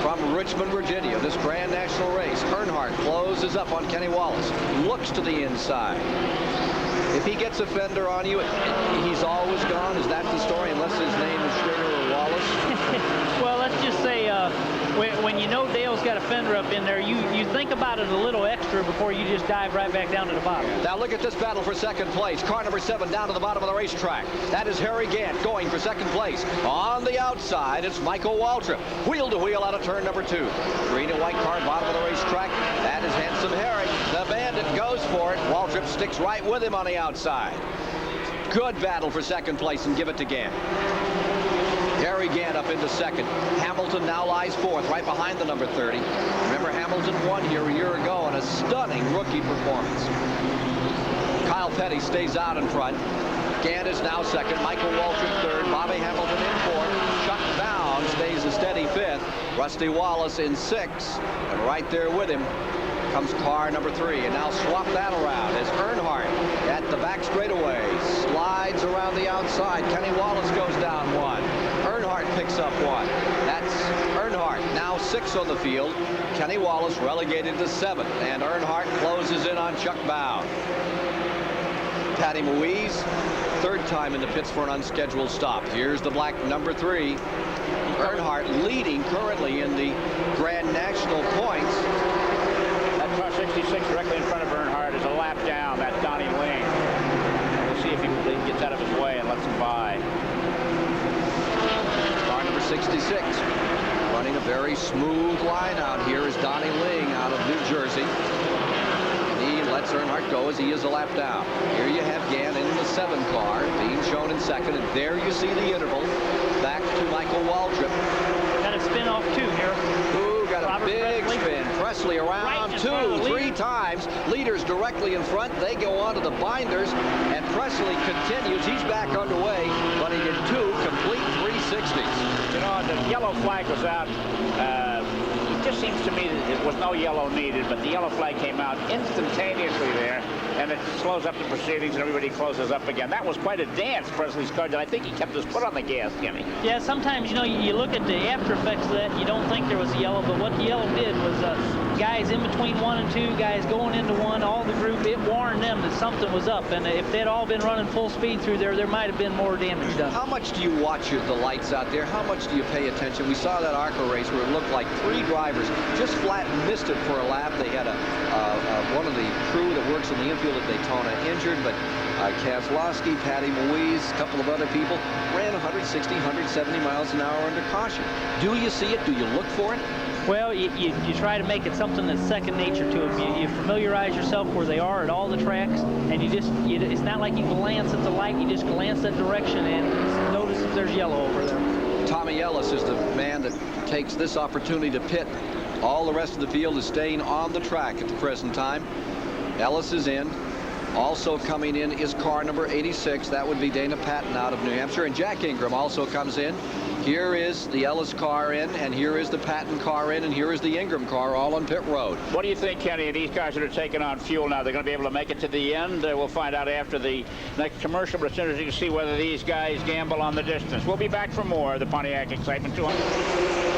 from Richmond, Virginia, this Grand National race. Earnhardt closes up on Kenny Wallace. Looks to the inside. If he gets a fender on you, he's always gone. Is that the story, unless his name is Stringer or Wallace? Well, let's just say when you know Dale's got a fender up in there, you think about it a little extra before you just dive right back down to the bottom. Now look at this battle for second place. Car number 7 down to the bottom of the racetrack. That is Harry Gant going for second place. On the outside, it's Michael Waltrip. Wheel to wheel out of turn number 2. Green and white car, bottom of the racetrack. That is Handsome Harry. The Bandit goes for it. Waltrip sticks right with him on the outside. Good battle for second place, and give it to Gant. Harry Gant up into second. Hamilton now lies fourth, right behind the number 30. Remember, Hamilton won here a year ago on a stunning rookie performance. Kyle Petty stays out in front. Gant is now second. Michael Waltrip third. Bobby Hamilton in fourth. Chuck Bound stays a steady fifth. Rusty Wallace in sixth. And right there with him comes car number 3. And now swap that around as Earnhardt at the back straightaway slides around the outside. Kenny Wallace goes down 1. Earnhardt picks up 1. That's Earnhardt, now 6 on the field. Kenny Wallace relegated to 7th, and Earnhardt closes in on Chuck Bound. Patty Moise, third time in the pits for an unscheduled stop. Here's the black number 3. Earnhardt leading currently in the Grand National points. That car 66 directly in front of Earnhardt is a lap down. That's Donnie Ling. We'll see if he gets out of his way and lets him by. 66, running a very smooth line out here is Donnie Ling out of New Jersey. And he lets Earnhardt go as he is a lap down. Here you have Gant in the 7 car being shown in second, and there you see the interval back to Michael Waltrip. Got a spin off 2 here. Ooh, got a big spin. Presley around 2, 3 times. Leaders directly in front. They go on to the binders, and Presley continues. He's back underway, running in 2 complete 360s. You know, the yellow flag was out. It just seems to me that there was no yellow needed, but the yellow flag came out instantaneously there, and it slows up the proceedings, and everybody closes up again. That was quite a dance, Presley's car did. I think he kept his foot on the gas, Kenny. Yeah, sometimes, you know, you look at the after effects of that, you don't think there was a yellow, but what the yellow did was guys in between 1 and 2, guys going into 1, all the group, it warned them that something was up, and if they'd all been running full speed through there might have been more damage done. How much do you watch the lights out there? How much do you pay attention? We saw that ARCA race where it looked like 3 drivers just flat missed it for a lap. They had one of the crew that works in the infield at Daytona injured, but Kozlowski, Patty Moise, a couple of other people ran 160, 170 miles an hour under caution. Do you see it? Do you look for it? Well, you try to make it something that's second nature to them. You familiarize yourself where they are at all the tracks, and it's not like you glance at the light, you just glance that direction and notice if there's yellow over there. Tommy Ellis is the man that takes this opportunity to pit. All the rest of the field is staying on the track at the present time. Ellis is in. Also coming in is car number 86. That would be Dana Patton out of New Hampshire. And Jack Ingram also comes in. Here is the Ellis car in, and here is the Patton car in, and here is the Ingram car all on pit road. What do you think, Kenny, of these cars that are taking on fuel now? They're going to be able to make it to the end? We'll find out after the next commercial, but as soon as you can see whether these guys gamble on the distance. We'll be back for more of the Pontiac Excitement 200.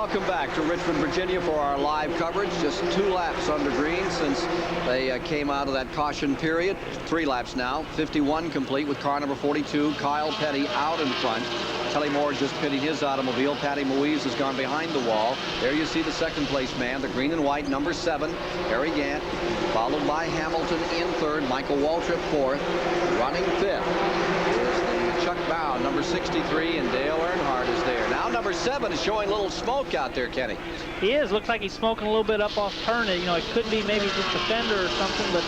Welcome back to Richmond, Virginia for our live coverage. Just 2 laps under green since they came out of that caution period. 3 laps now. 51 complete with car number 42. Kyle Petty out in front. Kelly Moore just pitting his automobile. Patty Moise has gone behind the wall. There you see the second place man, the green and white, number 7, Harry Gant, followed by Hamilton in third, Michael Waltrip fourth. Running fifth is the Chuck Bound, number 63, and Dale Earnhardt is there. Now number 7 is showing a little smoke out there, Kenny. He is. Looks like he's smoking a little bit up off turn. You know, it could be maybe just a fender or something, but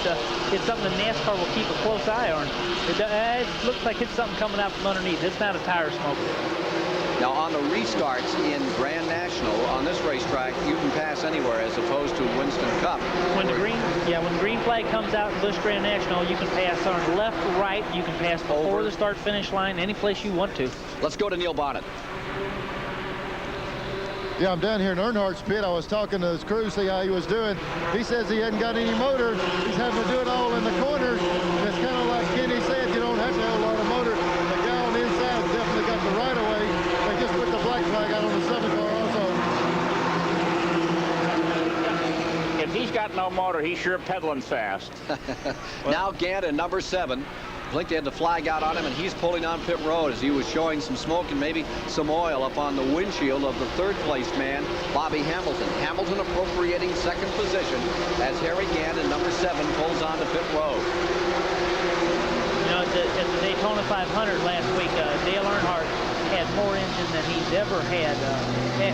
it's something that NASCAR will keep a close eye on. It looks like it's something coming out from underneath. It's not a tire smoke. Now on the restarts in Grand National on this racetrack, you can pass anywhere as opposed to Winston Cup. When the green flag comes out in Busch Grand National, you can pass on left, right. You can pass before the start-finish line, any place you want to. Let's go to Neil Bonnet. Yeah, I'm down here in Earnhardt's pit. I was talking to his crew, see how he was doing. He says he hadn't got any motor. He's having to do it all in the corners. And it's kind of like Kenny said, you don't have to have a lot of motor. The guy on the inside has definitely got the right of way. They just put the black flag out on the 7 car also. If he's got no no motor. He's sure pedaling fast. Now Gant in number 7. I think they had the flag out on him, and he's pulling on pit road as he was showing some smoke and maybe some oil up on the windshield of the third-place man, Bobby Hamilton. Hamilton appropriating second position as Harry Gant in number 7 pulls on to pit road. You know, at the Daytona 500 last week, Dale Earnhardt had more engine than he's ever had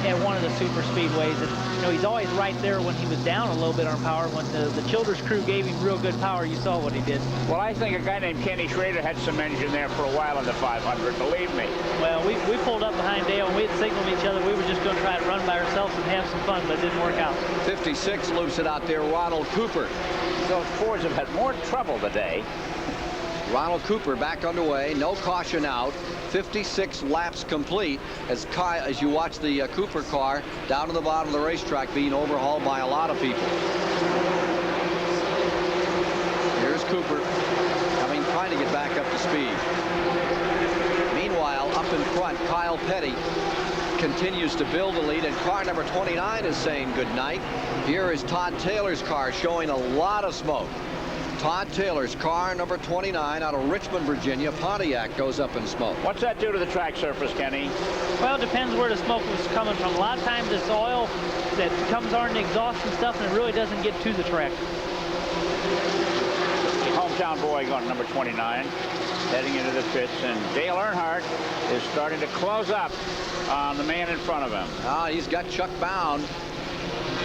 at one of the super speedways. And, you know, he's always right there when he was down a little bit on power. When the Childers crew gave him real good power, you saw what he did. Well, I think a guy named Kenny Schrader had some engine there for a while in the 500, believe me. Well, we pulled up behind Dale, and we had signaled each other. We were just going to try to run by ourselves and have some fun, but it didn't work out. 56 loops it out there, Ronald Cooper. So Fords have had more trouble today. Ronald Cooper back underway, no caution out. 56 laps complete as you watch the Cooper car down to the bottom of the racetrack being overhauled by a lot of people. Here's Cooper trying to get back up to speed. Meanwhile, up in front, Kyle Petty continues to build the lead, and car number 29 is saying good night. Here is Todd Taylor's car showing a lot of smoke. Todd Taylor's car number 29 out of Richmond, Virginia, Pontiac, goes up in smoke. What's that do to the track surface, Kenny? Well, it depends where the smoke was coming from. A lot of times it's oil that comes on the exhaust and stuff, and it really doesn't get to the track. Hometown boy going number 29, heading into the pits, and Dale Earnhardt is starting to close up on the man in front of him. He's got Chuck Mound.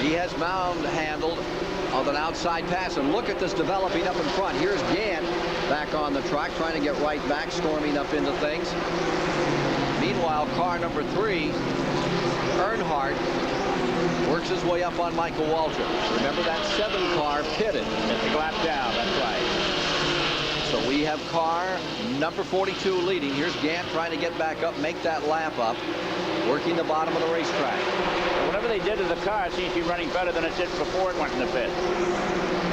He has Mound handled of an outside pass, and look at this developing up in front. Here's Gant back on the track, trying to get right back, storming up into things. Meanwhile, car number 3, Earnhardt, works his way up on Michael Waltrip. Remember that 7 car pitted. It's a lap down, that's right. So we have car number 42 leading. Here's Gant trying to get back up, make that lap up, working the bottom of the racetrack. Whatever they did to the car, it seems to be running better than it did before it went in the pit.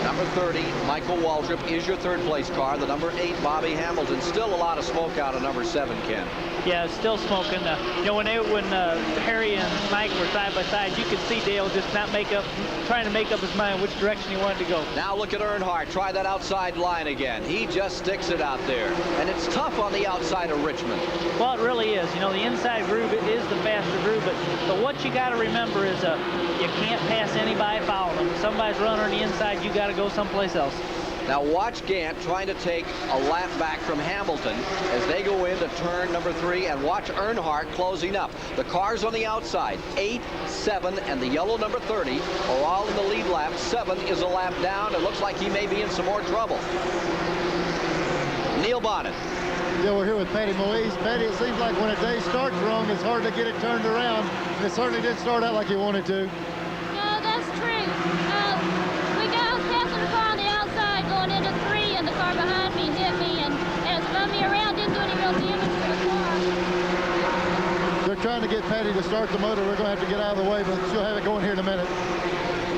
Number 30, Michael Waltrip, is your third-place car. The number 8, Bobby Hamilton. Still a lot of smoke out of number 7, Ken. Yeah, it's still smoking. You know, when Harry and Mike were side by side, you could see Dale just trying to make up his mind which direction he wanted to go. Now look at Earnhardt. Try that outside line again. He just sticks it out there. And it's tough on the outside of Richmond. Well, it really is. You know, the inside groove is the faster groove, but what you got to remember is you can't pass anybody following them. If somebody's running on the inside, you got to go someplace else. Now watch Gant trying to take a lap back from Hamilton as they go into turn number 3, and watch Earnhardt closing up. The cars on the outside, 8, 7, and the yellow number 30 are all in the lead lap. 7 is a lap down. It looks like he may be in some more trouble. Neil Bonnet. Yeah, we're here with Patty Moise. Patty, it seems like when a day starts wrong, it's hard to get it turned around. And it certainly didn't start out like you wanted to. No, that's true. We got passing the car on the outside going into 3, and the car behind me hit me and spun me around, didn't do any real damage to the car. They're trying to get Patty to start the motor. We're going to have to get out of the way, but she'll have it going here in a minute.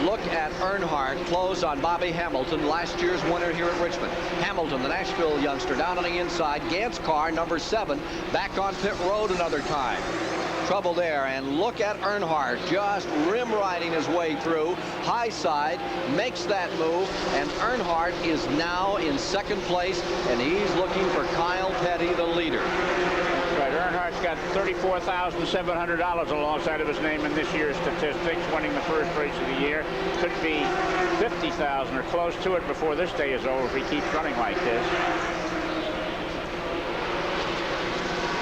Look at Earnhardt close on Bobby Hamilton, last year's winner here at Richmond. Hamilton, the Nashville youngster, down on the inside. Gant's car, number 7, back on pit road another time. Trouble there, and look at Earnhardt just rim riding his way through. High side, makes that move, and Earnhardt is now in second place, and he's looking for Kyle Petty, the leader. Right, Earnhardt's got $34,700 alongside of his name in this year's statistics, winning the first race of the year. Could be $50,000 or close to it before this day is over if he keeps running like this.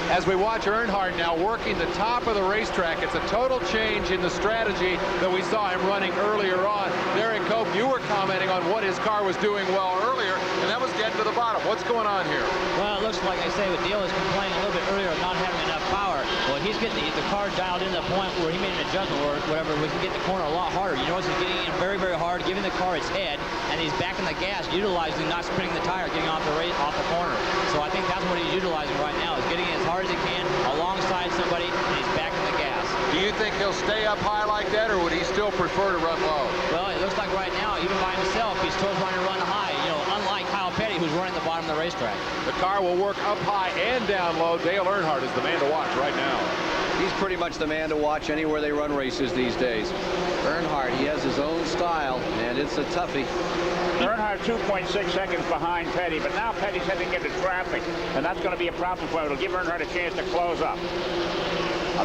As we watch Earnhardt now working the top of the racetrack, it's a total change in the strategy that we saw him running earlier on. Darren Cope, you were commenting on what his car was doing well earlier, and that was getting to the bottom. What's going on here? Well, it looks like they say what Dale was complaining a little bit earlier of not having enough power. Well, he's getting the car dialed in to the point where he made an adjustment or whatever. We can get the corner a lot harder. You notice he's getting in very, very hard, giving the car its head, and he's backing the gas, utilizing, not spinning the tire, getting off the corner. So I think that's what he's utilizing right now, is getting as hard as he can alongside somebody, and he's backing the gas. Do you think he'll stay up high like that, or would he still prefer to run low? Well, it looks like right now, even by himself, he's still trying to run high, you know, unlike Kyle Petty, who's running the bottom of the racetrack. The car will work up high and down low. Dale Earnhardt is the man to watch right now. He's pretty much the man to watch anywhere they run races these days. Earnhardt, he has his own style, and it's a toughie. Earnhardt 2.6 seconds behind Petty, but now Petty's heading into traffic, and that's going to be a problem for him. It'll give Earnhardt a chance to close up.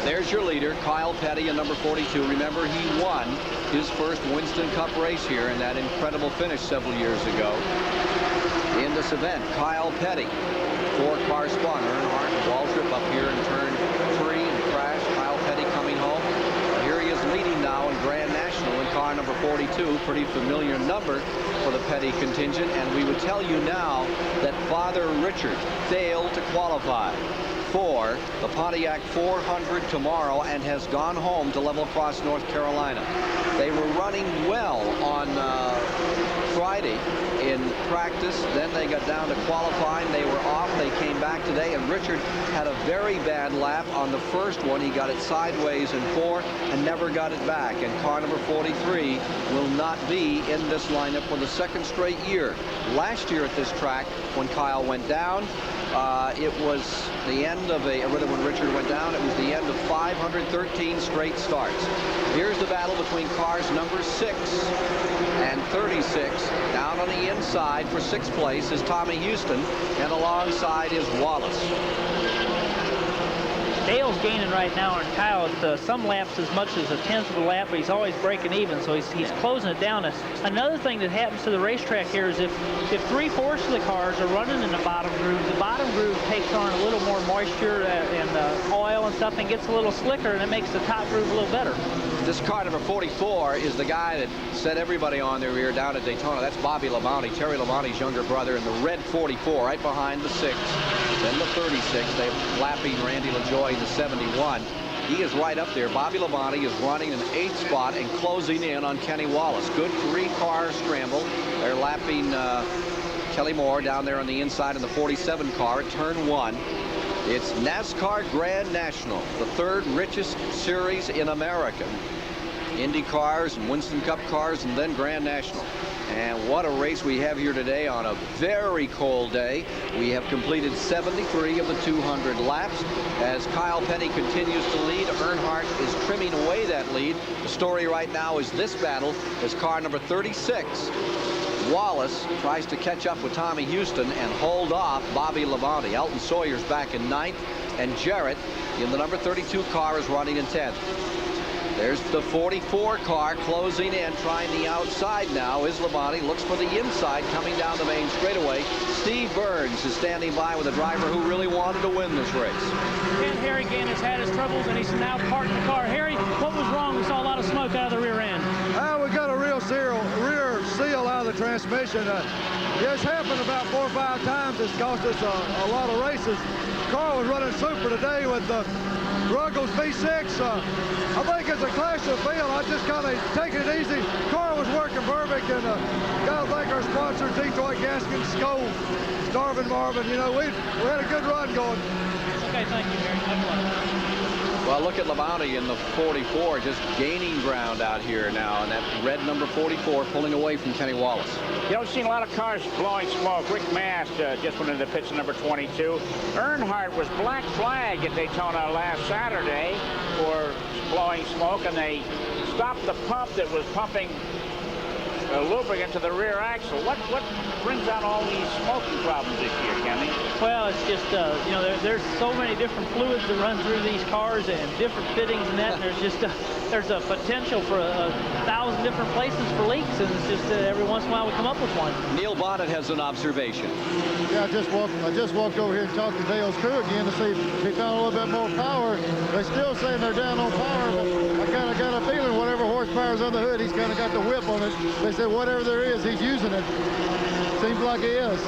There's your leader, Kyle Petty, in number 42. Remember, he won his first Winston Cup race here in that incredible finish several years ago. In this event, Kyle Petty, 4-car spun. Earnhardt and Waltrip up here in turn 3 and crash. Kyle Petty coming home. Here he is leading now in Grand National in car number 42. Pretty familiar number for the Petty contingent. And we would tell you now that Father Richard failed to qualify for the Pontiac 400 tomorrow and has gone home to Level Cross, North Carolina. They were running well on Friday in practice. Then they got down to qualifying. They were off. They came back today, and Richard had a very bad lap on the first one. He got it sideways in 4 and never got it back. And car number 43 will not be in this lineup for the second straight year. Last year at this track, when Kyle went down, it was the end of when Richard went down, it was the end of 513 straight starts. Here's the battle between cars number 6 and 36. Down on the inside for 6th place is Tommy Houston, and alongside is Wallace. Dale's gaining right now on Kyle at some laps as much as a 1/10 of a lap, but he's always breaking even, so he's closing it down. Another thing that happens to the racetrack here is if 3/4 of the cars are running in the bottom groove takes on a little more moisture and oil and stuff and gets a little slicker, and it makes the top groove a little better. This car number 44 is the guy that set everybody on their rear down at Daytona. That's Bobby Labonte, Terry Labonte's younger brother, in the red 44 right behind the 6. Then the 36, they're lapping Randy LaJoie in the 71. He is right up there. Bobby Labonte is running in 8th spot and closing in on Kenny Wallace. Good 3-car scramble. They're lapping Kelly Moore down there on the inside in the 47 car at turn 1. It's NASCAR Grand National, the 3rd richest series in America. Indy cars and Winston Cup cars and then Grand National. And what a race we have here today on a very cold day. We have completed 73 of the 200 laps. As Kyle Petty continues to lead, Earnhardt is trimming away that lead. The story right now is this battle as car number 36. Wallace tries to catch up with Tommy Houston and hold off Bobby Labonte. Elton Sawyer's back in 9th, and Jarrett in the number 32 car is running in 10th. There's the 44 car closing in, trying the outside now is Labonte. Looks for the inside coming down the main straightaway. Steve Burns is standing by with a driver who really wanted to win this race. And Harry Gant has had his troubles, and he's now parking the car. Harry, what was wrong? We saw a lot of smoke out of the rear end. We got a rear seal out of the transmission. It's happened about 4 or 5 times. It's cost us a lot of races. The car was running super today with the Ruggles V6. I think it's a clash of field. I just kind of taking it easy. Car was working perfect, and got to thank our sponsor, Detroit Gaskin, Skov, Starvin Marvin. You know, we had a good run going. Okay, thank you, Harry. Good luck. Well, look at Labonte in the 44, just gaining ground out here now, and that red number 44 pulling away from Kenny Wallace. You know, we've seen a lot of cars blowing smoke. Rick Mast just went into the pits at number 22. Earnhardt was black flag at Daytona last Saturday for blowing smoke, and they stopped the pump that was pumping lubricant to the rear axle. What brings out all these smoking problems this year, Kenny? Well, it's just, you know, there's so many different fluids that run through these cars and different fittings and that, and there's just there's a potential for 1,000 different places for leaks, and it's just every once in a while we come up with one. Neil Bonnet has an observation. Yeah, I just walked over here and talked to Dale's crew again to see if he found a little bit more power. They're still saying they're down on power, but I kind of got a feeling whatever horsepower's on the hood, he's kind of got the whip on it. They said whatever there is, he's using it. Seems like he is.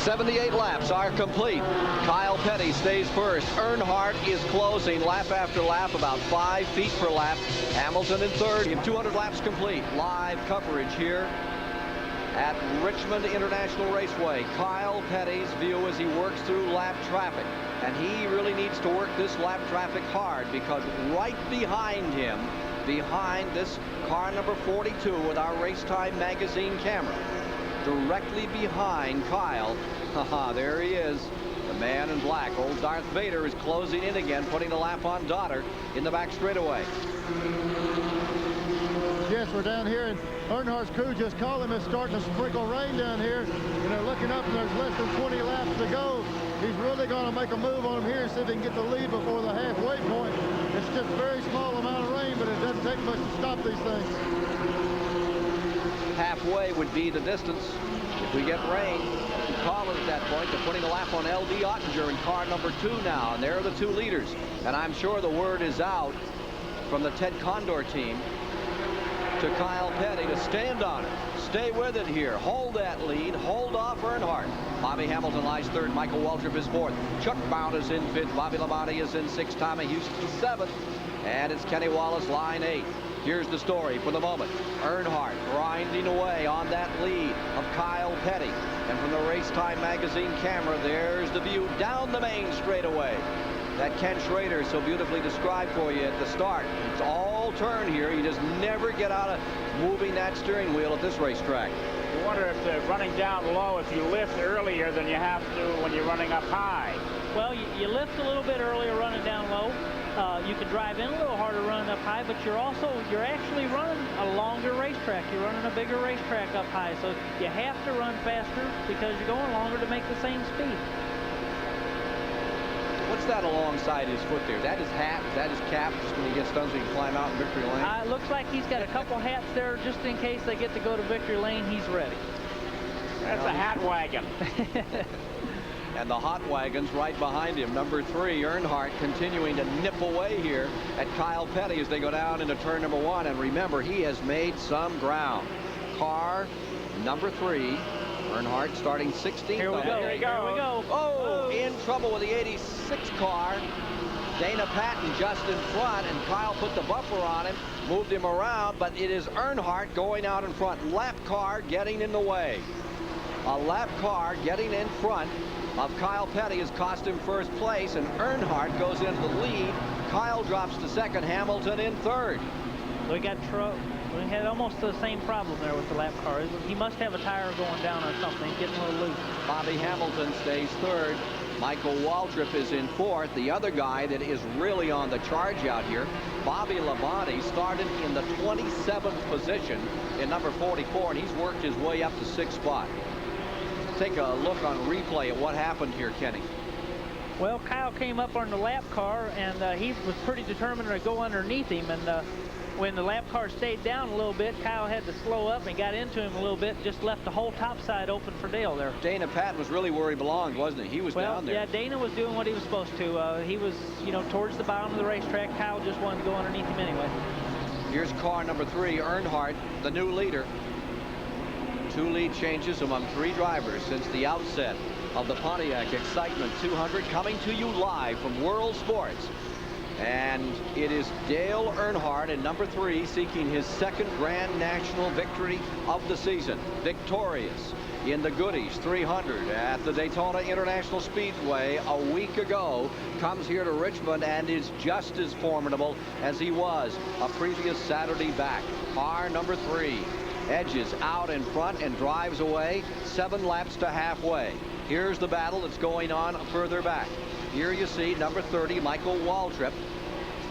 78 laps are complete. Kyle Petty stays first. Earnhardt is closing lap after lap, about 5 feet per lap. Hamilton in third. 200 laps complete. Live coverage here at Richmond International Raceway. Kyle Petty's view as he works through lap traffic. And he really needs to work this lap traffic hard, because right behind him, behind this car number 42 with our Race Time magazine camera, directly behind Kyle, there he is, The man in black, old Darth Vader, is closing in again, putting a lap on Dotter in the back straightaway. Yes, we're down here, and Earnhardt's crew just called him. It's starting to sprinkle rain down here, and they're looking up, and there's less than 20 laps to go. He's really going to make a move on him here and see if he can get the lead before the halfway point. It's just a very small amount of rain, but it doesn't take much to stop these things. Halfway would be the distance. If we get rain, you call it at that point. They're putting a lap on L.D. Ottinger in car number 2 now, and they're the 2 leaders. And I'm sure the word is out from the Ted Condor team to Kyle Petty to stand on it. Stay with it here. Hold that lead. Hold off Earnhardt. Bobby Hamilton lies 3rd. Michael Waltrip is 4th. Chuck Bound is in 5th. Bobby Labonte is in 6th. Tommy Houston 7th. And it's Kenny Wallace line 8th. Here's the story for the moment. Earnhardt grinding away on that lead of Kyle Petty. And from the Race Time magazine camera, there's the view down the main straightaway that Ken Schrader so beautifully described for you at the start. It's all turn here. You just never get out of moving that steering wheel at this racetrack. You wonder if they're running down low, if you lift earlier than you have to when you're running up high. Well, you lift a little bit earlier running down low. You can drive in a little harder running up high, but you're actually running a longer racetrack. You're running a bigger racetrack up high, so you have to run faster because you're going longer to make the same speed. What's that alongside his foot there? Is that his hat? Is that his cap just when he gets done so he can climb out in victory lane? It looks like he's got a couple hats there just in case they get to go to victory lane. He's ready. That's a hat wagon. And the hot wagon's right behind him. Number 3, Earnhardt, continuing to nip away here at Kyle Petty as they go down into turn number 1. And remember, he has made some ground. Car number 3. Earnhardt starting 16th. Here we go. Here we go. Oh, in trouble with the 86 car. Dana Patton just in front, and Kyle put the buffer on him, moved him around, but it is Earnhardt going out in front. Lap car getting in the way. A lap car getting in front of Kyle Petty has cost him 1st place, and Earnhardt goes into the lead. Kyle drops to 2nd, Hamilton in 3rd. We got trouble. We had almost the same problem there with the lap car. He must have a tire going down or something, getting a little loose. Bobby Hamilton stays 3rd. Michael Waltrip is in 4th. The other guy that is really on the charge out here, Bobby Labonte, started in the 27th position in number 44, and he's worked his way up to 6th spot. Take a look on replay at what happened here, Kenny. Well, Kyle came up on the lap car, and he was pretty determined to go underneath him. And when the lap car stayed down a little bit, Kyle had to slow up and got into him a little bit, just left the whole top side open for Dale there. Dana Patton was really where he belonged, wasn't he? He was down there. Yeah, Dana was doing what he was supposed to. He was, towards the bottom of the racetrack. Kyle just wanted to go underneath him anyway. Here's car number 3, Earnhardt, the new leader. 2 lead changes among 3 drivers since the outset of the Pontiac Excitement 200, coming to you live from World Sports. And it is Dale Earnhardt in number 3 seeking his 2nd Grand National victory of the season. Victorious in the Goodies 300 at the Daytona International Speedway a week ago. Comes here to Richmond and is just as formidable as he was a previous Saturday back. Car number 3. Edges out in front and drives away 7 laps to halfway. Here's the battle that's going on further back. Here you see number 30, Michael Waltrip.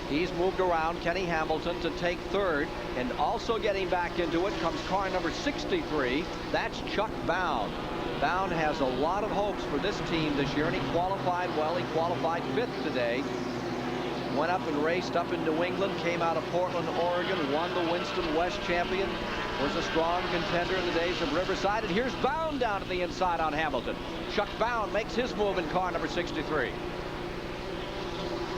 He's moved around Kenny Hamilton to take 3rd, and also getting back into it comes car number 63. That's Chuck Bound. Bound has a lot of hopes for this team this year, and he qualified well. He qualified 5th today. Went up and raced up in New England, came out of Portland, Oregon, won the Winston West champion, was a strong contender in the days of Riverside, and here's Bound down to the inside on Hamilton. Chuck Bound makes his move in car number 63.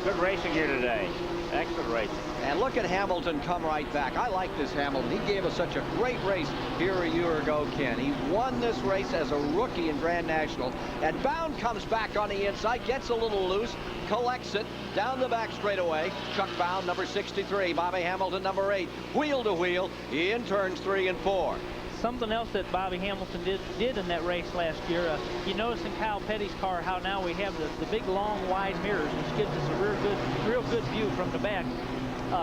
Good racing here today. Excellent racing. And look at Hamilton come right back. I like this Hamilton. He gave us such a great race here a year ago, Ken. He won this race as a rookie in Grand National. And Bound comes back on the inside, gets a little loose, collects it down the back straightaway. Chuck Bound, number 63. Bobby Hamilton, number 8. Wheel to wheel in turns 3 and 4. Something else that Bobby Hamilton did in that race last year, you notice in Kyle Petty's car how now we have the big long wide mirrors, which gives us a real good view from the back.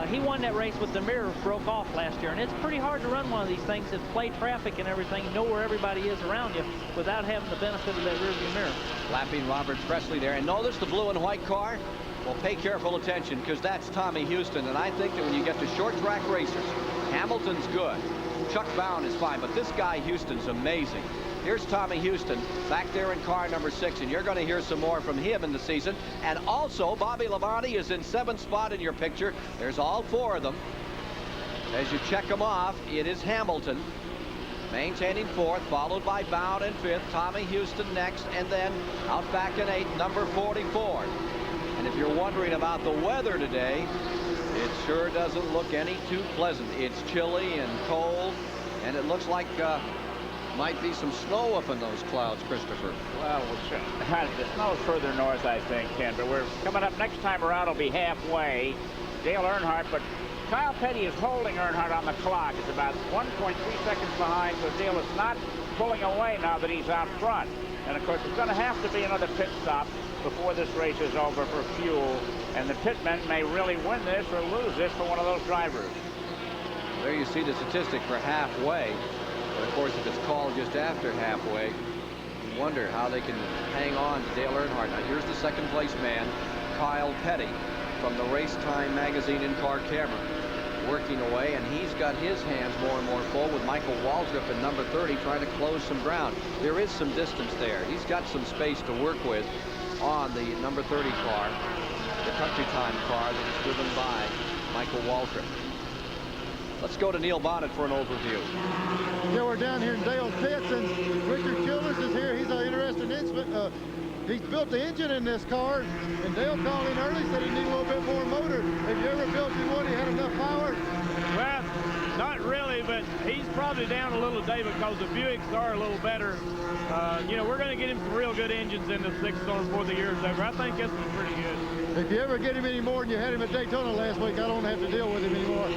He won that race with the mirror broke off last year, and it's pretty hard to run one of these things and play traffic and everything, know where everybody is around you without having the benefit of that rearview mirror. Lapping Robert Presley there. And notice the blue and white car? Well, pay careful attention, because that's Tommy Houston. And I think that when you get to short track racers, Hamilton's good. Chuck Bowen is fine, but this guy Houston's amazing. Here's Tommy Houston back there in car number 6, and you're going to hear some more from him in the season. And also, Bobby Labonte is in 7th spot in your picture. There's all 4 of them. As you check them off, it is Hamilton maintaining 4th, followed by Bowen in 5th, Tommy Houston next, and then out back in 8th, number 44. And if you're wondering about the weather today, it sure doesn't look any too pleasant. It's chilly and cold, and it looks like might be some snow up in those clouds, Christopher. Well, the snow's further north, I think, Ken, but we're coming up next time around. It'll be halfway. Dale Earnhardt, but Kyle Petty is holding Earnhardt on the clock. It's about 1.3 seconds behind, so Dale is not pulling away now that he's out front. And, of course, it's going to have to be another pit stop before this race is over for fuel, and the pitmen may really win this or lose this for one of those drivers. There you see the statistic for halfway. But of course, if it's called just after halfway, you wonder how they can hang on to Dale Earnhardt. Now, here's the second place man, Kyle Petty, from the Race Time magazine in-car camera, working away, and he's got his hands more and more full with Michael Waltrip in number 30 trying to close some ground. There is some distance there. He's got some space to work with on the number 30 car, the Country Time car that is driven by Michael Waltrip. Let's go to Neil Bonnet for an overview. Yeah, we're down here in Dale's pits, and Richard Childers is here. He's an interesting instrument. He's built the engine in this car, and Dale called in early, said he needed a little bit more motor. Have you ever built you one? He had enough power? Well, not really, but he's probably down a little today because the Buicks are a little better. You know, we're going to get him some real good engines in the 6th storm before the year's over. I think this one's pretty good. If you ever get him any more than you had him at Daytona last week, I don't have to deal with him anymore.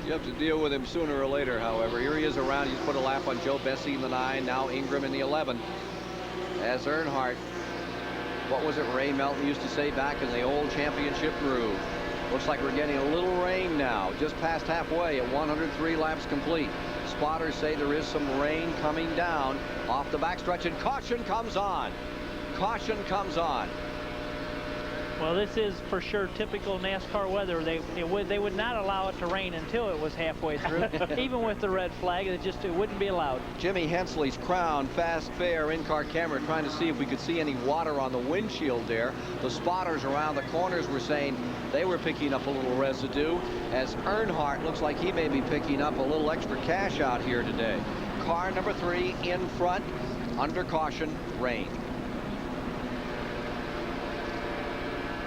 You have to deal with him sooner or later, however. Here he is around. He's put a lap on Joe Bessie in the 9, now Ingram in the 11. As Earnhardt, what was it Ray Melton used to say back in the old championship groove? Looks like we're getting a little rain now, just past halfway at 103 laps complete. Spotters say there is some rain coming down off the backstretch, and caution comes on. Caution comes on. Well, this is for sure typical NASCAR weather. They would not allow it to rain until it was halfway through. Even with the red flag, it wouldn't be allowed. Jimmy Hensley's Crown Fast Fair in-car camera trying to see if we could see any water on the windshield there. The spotters around the corners were saying they were picking up a little residue, as Earnhardt looks like he may be picking up a little extra cash out here today. Car number 3 in front, under caution, rain.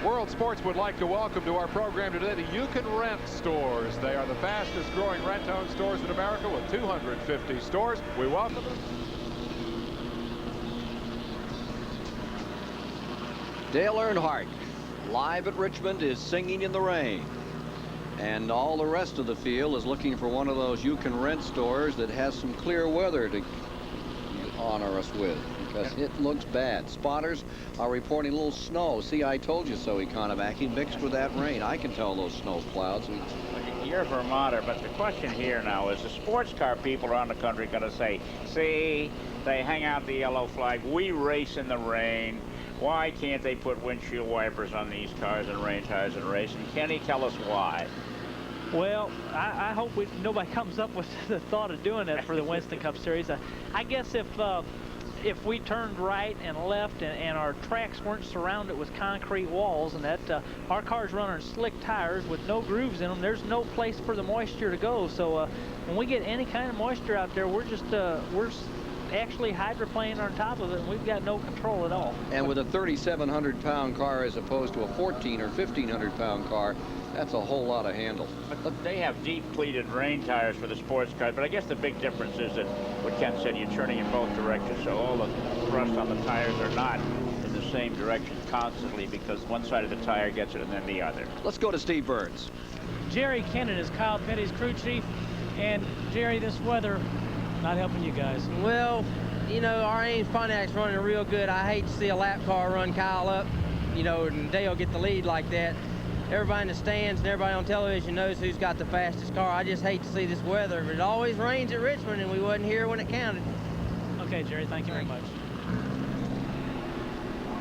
World Sports would like to welcome to our program today the You Can Rent stores. They are the fastest growing rent-owned stores in America with 250 stores. We welcome them. Dale Earnhardt, live at Richmond, is singing in the rain. And all the rest of the field is looking for one of those You Can Rent stores that has some clear weather to honor us with, because it looks bad. Spotters are reporting a little snow. See, I told you so, Economac, mixed with that rain. I can tell those snow clouds. You're a Vermonter, but the question here now is the sports car people around the country going to say, see, they hang out the yellow flag, we race in the rain. Why can't they put windshield wipers on these cars and rain tires and race? And can he tell us why? Well, I hope nobody comes up with the thought of doing that for the Winston Cup Series. I guess if we turned right and left and our tracks weren't surrounded with concrete walls, and that our cars run on slick tires with no grooves in them, there's no place for the moisture to go. So when we get any kind of moisture out there, we're actually hydroplaning on top of it, and we've got no control at all. And with a 3,700-pound car as opposed to a 1,400 or 1,500-pound car, that's a whole lot of handle. But they have deep pleated rain tires for the sports cars, but I guess the big difference is that what Ken said, you're turning in both directions, so all the thrust on the tires are not in the same direction constantly, because one side of the tire gets it and then the other. Let's go to Steve Burns. Jerry Kennan is Kyle Petty's crew chief, and Jerry, this weather not helping you guys. Well, you know, our Pontiac's running real good. I hate to see a lap car run Kyle up. you know, and Dale get the lead like that, everybody in the stands and everybody on television knows who's got the fastest car. I just hate to see this weather, but it always rains at Richmond, and we wasn't here when it counted. Okay, Jerry, thank you very much.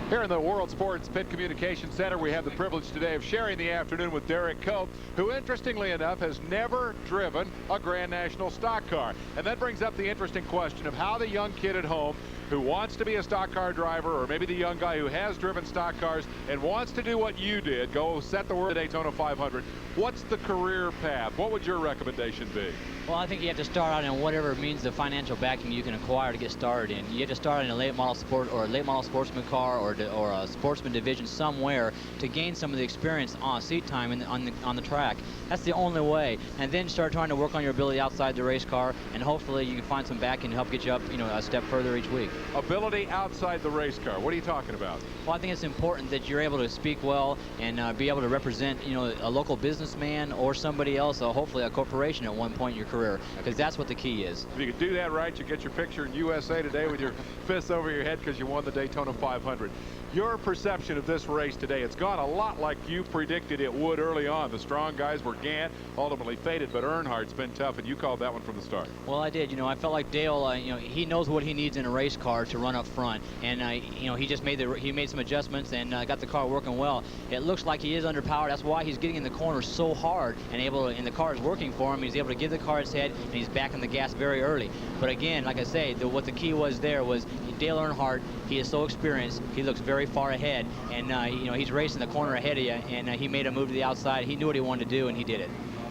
Here in the World Sports Pit Communication Center, we have the privilege today of sharing the afternoon with Derek Cope, who, interestingly enough, has never driven a Grand National stock car. And that brings up the interesting question of how the young kid at home who wants to be a stock car driver, or maybe the young guy who has driven stock cars and wants to do what you did, go set the world at Daytona 500, what's the career path? What would your recommendation be? Well, I think you have to start out in whatever means the financial backing you can acquire to get started in. You have to start in a late model sport or a late model sportsman car or a sportsman division somewhere to gain some of the experience on seat time on the track. That's the only way. And then start trying to work on your ability outside the race car, and hopefully you can find some backing to help get you up, you know, a step further each week. Ability outside the race car. What are you talking about? Well, I think it's important that you're able to speak well and be able to represent, you know, a local businessman or somebody else, hopefully a corporation at one point in your career, because that's what the key is. If you could do that right, you get your picture in USA Today with your fists over your head because you won the Daytona 500. Your perception of this race today, it's gone a lot like you predicted it would early on. The strong guys were Gant, ultimately faded, but Earnhart's been tough, and you called that one from the start. Well, I did. You know, I felt like Dale, you know, he knows what he needs in a race car to run up front, and you know, he made some adjustments and got the car working well. It looks like he is underpowered. That's why he's getting in the corner so hard and the car is working for him. He's able to give the car its head, and he's backing the gas very early. But again, like I say, what the key was there was Dale Earnhardt. He is so experienced. He looks very far ahead, and you know, he's racing the corner ahead of you, and he made a move to the outside. He knew what he wanted to do, and he did it.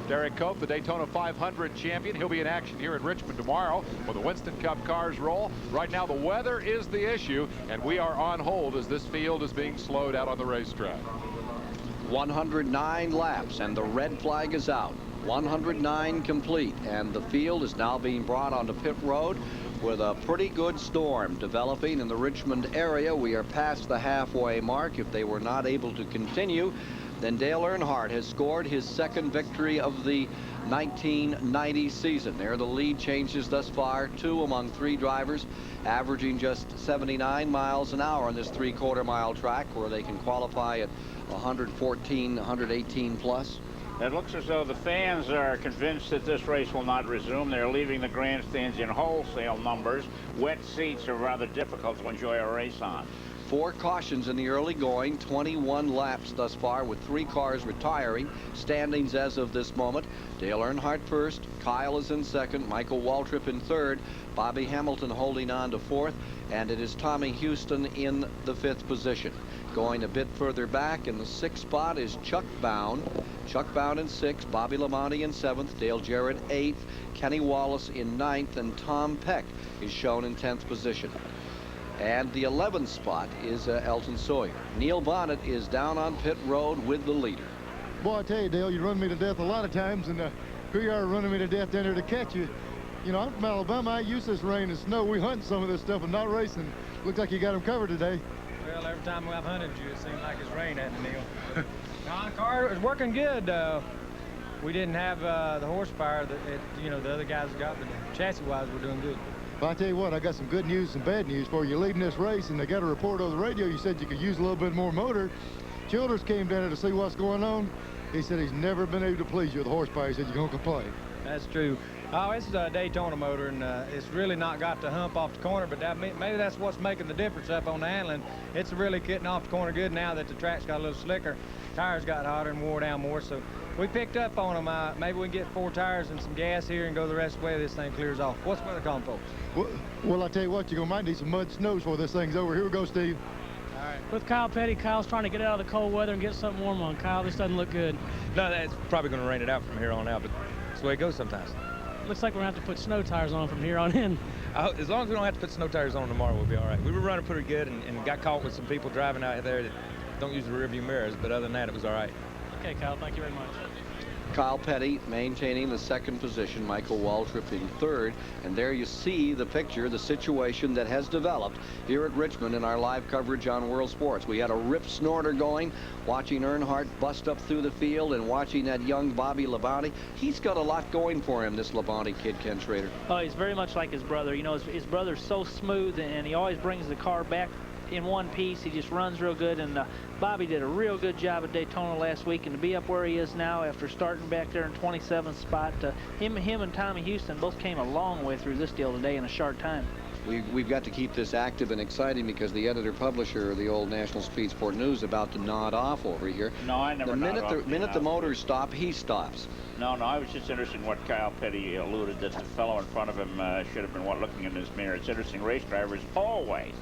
Derek Cope, the Daytona 500 champion. He'll be in action here in Richmond tomorrow when the Winston Cup cars roll. Right now, the weather is the issue, and we are on hold as this field is being slowed out on the racetrack. 109 laps, and the red flag is out. 109 complete, and the field is now being brought onto pit road with a pretty good storm developing in the Richmond area. We are past the halfway mark. If they were not able to continue, then Dale Earnhardt has scored his second victory of the 1990 season. There, the lead changes thus far, 2 among 3 drivers, averaging just 79 miles an hour on this 3/4 mile track, where they can qualify at 114, 118 plus. It looks as though the fans are convinced that this race will not resume. They're leaving the grandstands in wholesale numbers. Wet seats are rather difficult to enjoy a race on. 4 cautions in the early going, 21 laps thus far, with 3 cars retiring. Standings as of this moment: Dale Earnhardt first, Kyle is in second, Michael Waltrip in third, Bobby Hamilton holding on to 4th, and it is Tommy Houston in the 5th position. Going a bit further back in the 6th spot is Chuck Bound. Chuck Bound in 6th, Bobby Labonte in 7th, Dale Jarrett 8th, Kenny Wallace in 9th, and Tom Peck is shown in 10th position. And the 11th spot is Elton Sawyer. Neil Bonnet is down on pit road with the leader. Boy, I tell you, Dale, you run me to death a lot of times, and here you are running me to death down there to catch you. You know, I'm from Alabama. I use this rain and snow. We hunt some of this stuff and not racing. Looks like you got them covered today. Well, every time I've hunted you, it seems like it's rain at me, Neil. No, the car is working good. We didn't have the horsepower that you know, the other guys got, but chassis-wise, we're doing good. Well, I tell you what, I got some good news and bad news for you. Leading this race, and they got a report on the radio. You said you could use a little bit more motor. Childers came down here to see what's going on. He said he's never been able to please you with the horsepower. He said you're going to complain. That's true. Oh, it's a Daytona motor, and it's really not got the hump off the corner, but maybe that's what's making the difference up on the handling. It's really getting off the corner good now that the track's got a little slicker. Tires got hotter and wore down more, so we picked up on them. Maybe we can get 4 tires and some gas here and go the rest of the way this thing clears off. What's weather calling, folks? Well, I tell you what, you're going to might need some mud snows before this thing's over. Here we go, Steve. All right. With Kyle Petty, Kyle's trying to get out of the cold weather and get something warm on. Kyle, this doesn't look good. No, it's probably going to rain it out from here on out, but that's the way it goes sometimes. Looks like we're going to have to put snow tires on from here on in. As long as we don't have to put snow tires on tomorrow, we'll be all right. We were running pretty good and got caught with some people driving out there that don't use the rearview mirrors, but other than that, it was all right. Okay, Kyle, thank you very much. Kyle Petty maintaining the 2nd position, Michael Waltrip in 3rd, and there you see the picture, the situation that has developed here at Richmond in our live coverage on World Sports. We had a rip snorter going, watching Earnhardt bust up through the field and watching that young Bobby Labonte. He's got a lot going for him, this Labonte kid, Ken Schrader. Oh, he's very much like his brother. You know, his brother's so smooth, and he always brings the car back in one piece. He just runs real good, and Bobby did a real good job at Daytona last week, and to be up where he is now after starting back there in 27th spot, him and Tommy Houston both came a long way through this deal today in a short time. We've got to keep this active and exciting because the editor-publisher of the old National Speed Sport News about to nod off over here. No, I never nod off. The minute the motors stop, he stops. No, I was just interested in what Kyle Petty alluded that the fellow in front of him should have been looking in his mirror. It's interesting, race drivers always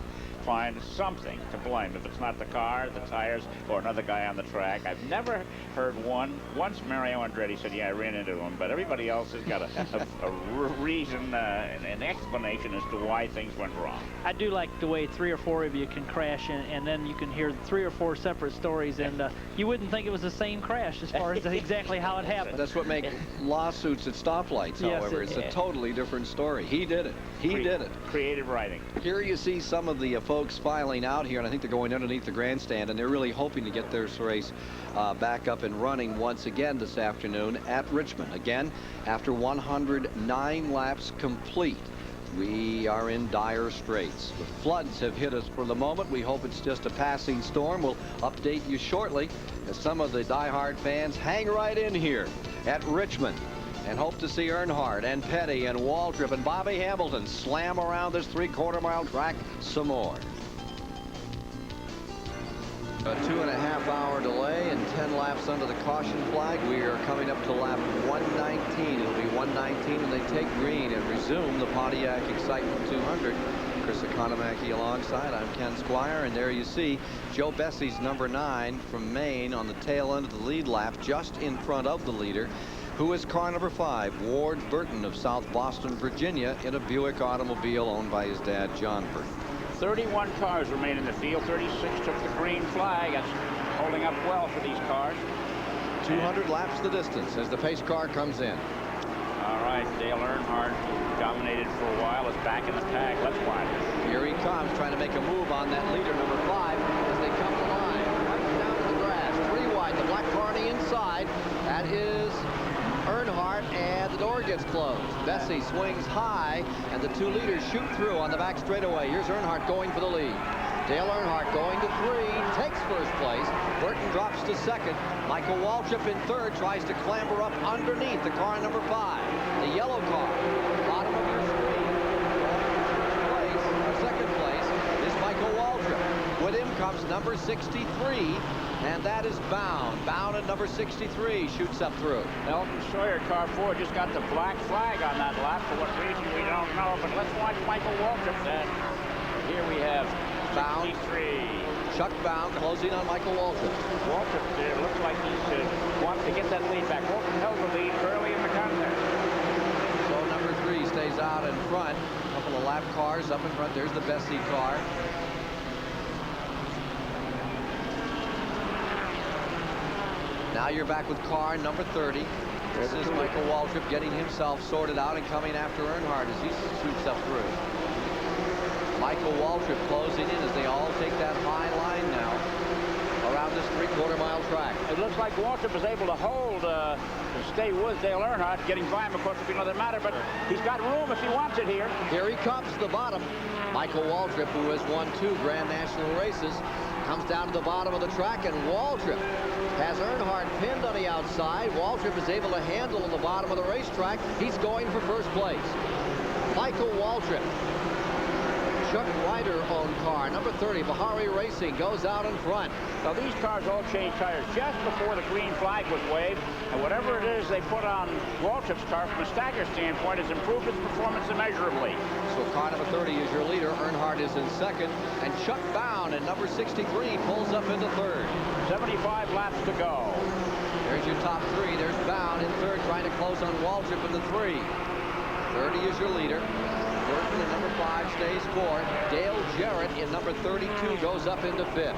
find something to blame. If it's not the car, the tires, or another guy on the track. I've never heard once Mario Andretti said, yeah, I ran into him, but everybody else has got a reason, an explanation as to why things went wrong. I do like the way 3 or 4 of you can crash, and then you can hear 3 or 4 separate stories, and you wouldn't think it was the same crash as far as exactly how it happened. That's what makes lawsuits at stoplights, however. It's a totally different story. He did it. He did it. Creative writing. Here you see some of the folks filing out here, and I think they're going underneath the grandstand, and they're really hoping to get their race back up and running once again this afternoon at Richmond. Again, after 109 laps complete, we are in dire straits. The floods have hit us for the moment. We hope it's just a passing storm. We'll update you shortly as some of the diehard fans hang right in here at Richmond and hope to see Earnhardt and Petty and Waltrip and Bobby Hamilton slam around this 3/4 mile track some more. A 2.5-hour delay and 10 laps under the caution flag. We are coming up to lap 119. It'll be 119 when they take green and resume the Pontiac Excitement 200. Chris Economaki alongside. I'm Ken Squire, and there you see Joe Bessie's number 9 from Maine on the tail end of the lead lap, just in front of the leader, who is car number 5, Ward Burton of South Boston, Virginia, in a Buick automobile owned by his dad, John Burton. 31 cars remain in the field. 36 took the green flag. That's holding up well for these cars. 200 laps the distance as the pace car comes in. All right, Dale Earnhardt, who dominated for a while, is back in the pack. Let's watch. Here he comes, trying to make a move on that leader, number 5, as they come to line. Right down to the grass. 3 wide, the black car on the inside. That is Earnhardt, and the door gets closed. Bessie swings high, and the 2 leaders shoot through on the back straightaway. Here's Earnhardt going for the lead. Dale Earnhardt going to 3, takes first place. Burton drops to 2nd. Michael Waltrip in 3rd, tries to clamber up underneath the car number 5. The yellow car, bottom of your screen. Second place is Michael Waltrip. With him comes number 63. And that is Bound. Bound at number 63 shoots up through. Elton Sawyer, car 4, just got the black flag on that lap. For what reason, we don't know. But let's watch Michael Waltrip then. Here we have Bound. 63. Chuck Bound closing on Michael Waltrip. Waltrip looks like he wants to get that lead back. Waltrip held the lead early in the contest. So number 3 stays out in front. A couple of lap cars up in front. There's the Bessie car. Now you're back with car number 30. This is Michael Waltrip getting himself sorted out and coming after Earnhardt as he shoots up through. Michael Waltrip closing in as they all take that high line now around this 3/4 mile track. It looks like Waltrip is able to hold, to stay with Dale Earnhardt. Getting by him, of course, would be another matter, but he's got room if he wants it here. Here he comes, the bottom. Michael Waltrip, who has won 2 Grand National races, comes down to the bottom of the track, and Waltrip has Earnhardt pinned on the outside. Waltrip is able to handle on the bottom of the racetrack. He's going for first place. Michael Waltrip. Chuck Ryder-owned car, number 30, Bahari Racing, goes out in front. So these cars all changed tires just before the green flag was waved, and whatever it is they put on Waltrip's car from a stagger standpoint has improved its performance immeasurably. So car number 30 is your leader. Earnhardt is in 2nd, and Chuck Bound in number 63 pulls up into 3rd. 75 laps to go. There's your top 3. There's Bound in 3rd, trying to close on Waltrip in the 3. 30 is your leader. Burton in number 5 stays 4th. Dale Jarrett in number 32 goes up into 5th.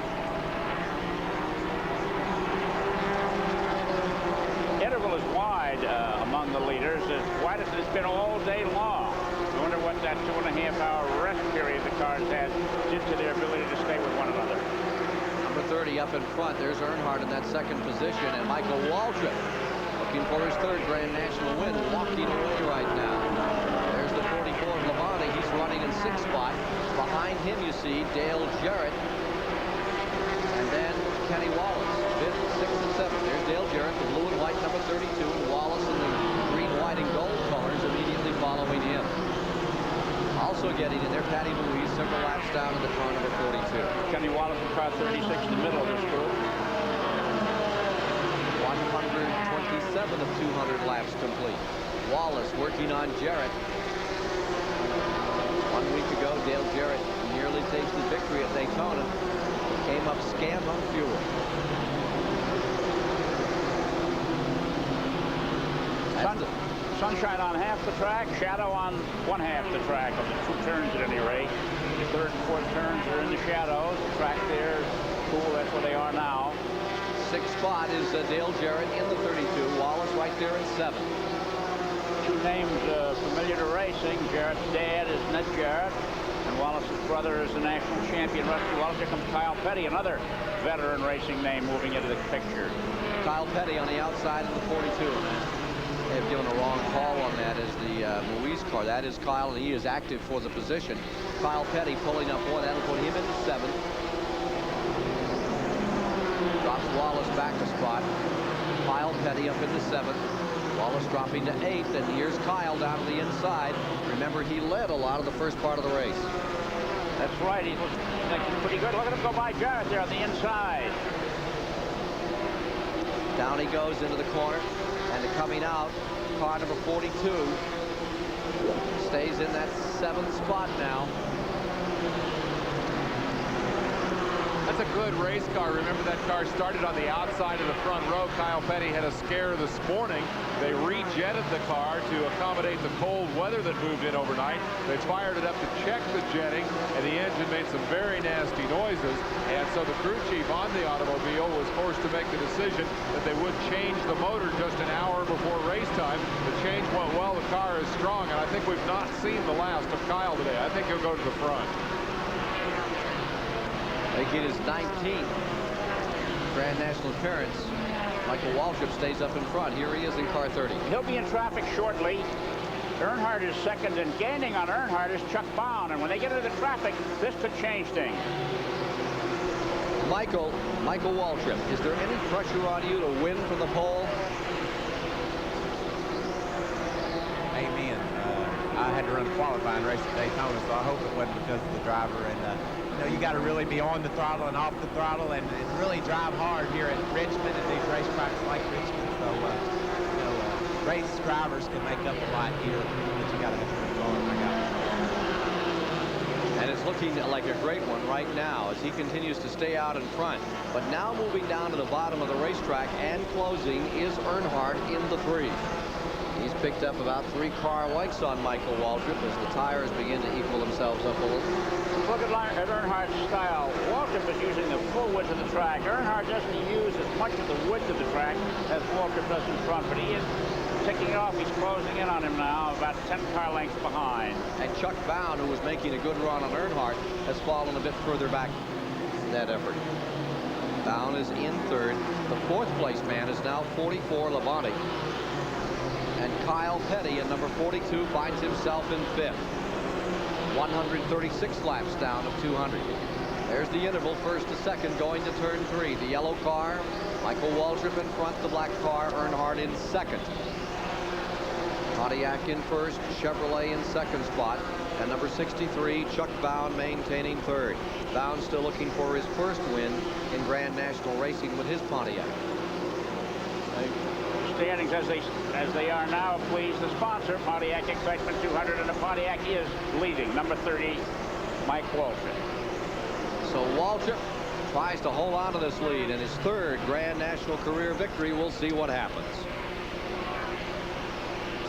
Interval is wide among the leaders, as wide as it's been all day long. I wonder what that 2.5-hour rest period the cars had did to their ability to stay with one another. Number 30 up in front. There's Earnhardt in that 2nd position, and Michael Waltrip looking for his 3rd Grand National win, walking away right now. There's the 44 of Labonte. He's running in 6th spot. Behind behind him, you see Dale Jarrett. And then Kenny Wallace, 5th, 6th, and 7th. There's Dale Jarrett, the blue and white number 32, and Wallace in the green, white, and gold colors immediately following him. Also getting in there, Patty Louise, several laps down in the car number 42. Kenny Wallace in car 36 in the middle of this group. 127 of 200 laps complete. Wallace working on Jarrett. 1 week ago, Dale Jarrett nearly tasted victory at Daytona. Came up scant on fuel. Sunshine on half the track, shadow on one half the track of the 2 turns at any rate. The 3rd and 4th turns are in the shadows. The track there is cool. That's where they are now. 6th spot is Dale Jarrett in the 32. Wallace right there in 7th. 2 names familiar to racing. Jarrett's dad is Ned Jarrett, and Wallace's brother is the national champion Rusty Wallace. Here comes Kyle Petty, another veteran racing name moving into the picture. Kyle Petty on the outside of the 42. They've given a wrong call on that as the Louise car. That is Kyle, and he is active for the position. Kyle Petty pulling up one. That'll put him into 7th. Drops Wallace back a spot. Kyle Petty up into 7th. Wallace dropping to 8th, and here's Kyle down to the inside. Remember, he led a lot of the first part of the race. That's right. He's pretty good. Look at him go by Jarrett there on the inside. Down he goes into the corner. And coming out, car number 42 stays in that 7th spot now. That's a good race car. Remember, that car started on the outside of the front row. Kyle Petty had a scare this morning. They rejetted the car to accommodate the cold weather that moved in overnight. They fired it up to check the jetting, and the engine made some very nasty noises. And so the crew chief on the automobile was forced to make the decision that they would change the motor just an hour before race time. The change went well. The car is strong, and I think we've not seen the last of Kyle today. I think he'll go to the front. Making his 19th Grand National appearance. Michael Waltrip stays up in front. Here he is in car 30. He'll be in traffic shortly. Earnhardt is second, and gaining on Earnhardt is Chuck Bound. And when they get into the traffic, this could change things. Michael Waltrip, is there any pressure on you to win from the pole? Amen. I had to run a qualifying race at Daytona, so I hope it wasn't because of the driver. And you know, you got to really be on the throttle and off the throttle, and really drive hard here at Richmond and these racetracks like Richmond. So you know, race drivers can make up a lot here, but you got to have to go And it's looking like a great one right now as he continues to stay out in front. But now moving down to the bottom of the racetrack and closing is Earnhardt in the 3. He's picked up about 3 car lengths on Michael Waltrip as the tires begin to equal themselves up a little. Look at Earnhardt's style. Waltrip is using the full width of the track. Earnhardt doesn't use as much of the width of the track as Waltrip does in front, but he is ticking it off. He's closing in on him now, about 10 car lengths behind. And Chuck Bound, who was making a good run on Earnhardt, has fallen a bit further back in that effort. Bound is in 3rd. The 4th place man is now 44, Labonte. And Kyle Petty in number 42 finds himself in 5th. 136 laps down of 200. There's the interval, 1st to 2nd, going to turn 3. The yellow car, Michael Waltrip in front, the black car, Earnhardt in 2nd. Pontiac in 1st, Chevrolet in 2nd spot, and number 63, Chuck Bound, maintaining 3rd. Bound still looking for his first win in Grand National racing with his Pontiac. Standings as they are now please the sponsor, Pontiac Excitement 200, and the Pontiac is leading. Number 30, Mike Waltrip. So Waltrip tries to hold on to this lead in his 3rd Grand National career victory. We'll see what happens.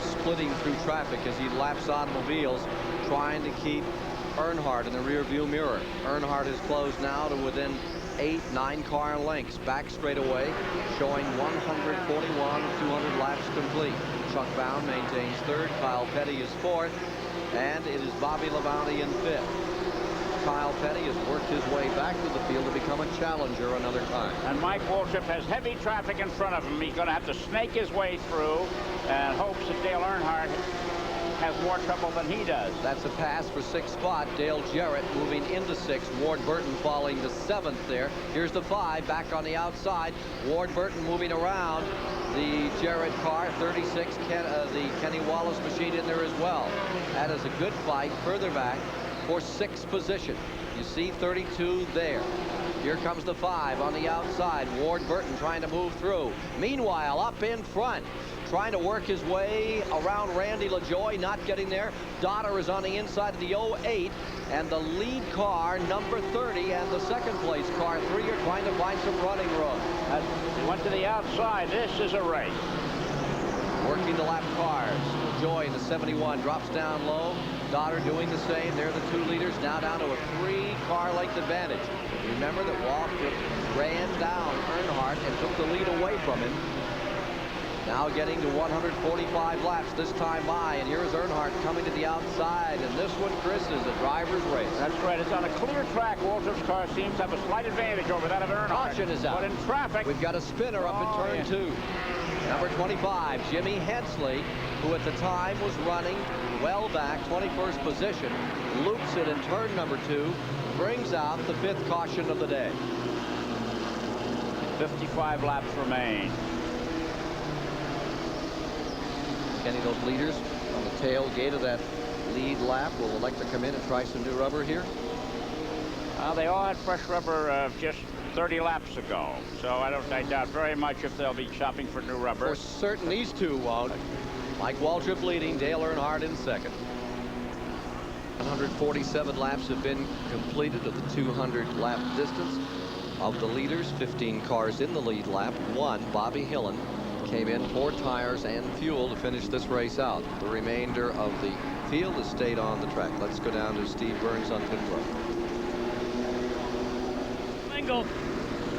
Splitting through traffic as he laps automobiles, trying to keep Earnhardt in the rearview mirror. Earnhardt is closed now to within 8, 9 car lengths. Back straightaway, showing 141, 200 laps complete. Chuck Bound maintains 3rd. Kyle Petty is 4th. And it is Bobby Labonte in 5th. Kyle Petty has worked his way back to the field to become a challenger another time. And Mike Waltrip has heavy traffic in front of him. He's going to have to snake his way through and hopes that Dale Earnhardt has more trouble than he does. That's a pass for 6th spot. Dale Jarrett moving into 6th. Ward Burton following the 7th there. Here's the 5 back on the outside. Ward Burton moving around the Jarrett car. 36, the Kenny Wallace machine in there as well. That is a good fight further back for 6th position. You see 32 there. Here comes the 5 on the outside. Ward Burton trying to move through. Meanwhile, up in front, trying to work his way around Randy LaJoie, not getting there. Dotter is on the inside of the 08, and the lead car, number 30, and the second place car, 3, are trying to find some running room. He went to the outside. This is a race. Working the lap cars. LaJoie in the 71 drops down low. Dotter doing the same. They're the 2 leaders, now down to a 3-car length advantage. Remember that Waltrip ran down Earnhardt and took the lead away from him. Now getting to 145 laps this time by, and here's Earnhardt coming to the outside, and this one, Chris, is a driver's race. That's right. It's on a clear track. Waltrip's car seems to have a slight advantage over that of Earnhardt. Caution is out. But in traffic, we've got a spinner up in turn 2. Number 25, Jimmy Hensley, who at the time was running well back, 21st position, loops it in turn number 2, brings out the 5th caution of the day. 55 laps remain. Kenny, those leaders on the tailgate of that lead lap will elect to come in and try some new rubber here? They all had fresh rubber just 30 laps ago, so I doubt very much if they'll be shopping for new rubber. For certain, these 2 won't. Mike Waltrip leading, Dale Earnhardt in 2nd. 147 laps have been completed of the 200 lap distance. Of the leaders, 15 cars in the lead lap. 1, Bobby Hillen, came in 4 tires and fuel to finish this race out. The remainder of the field has stayed on the track. Let's go down to Steve Burns on pit road.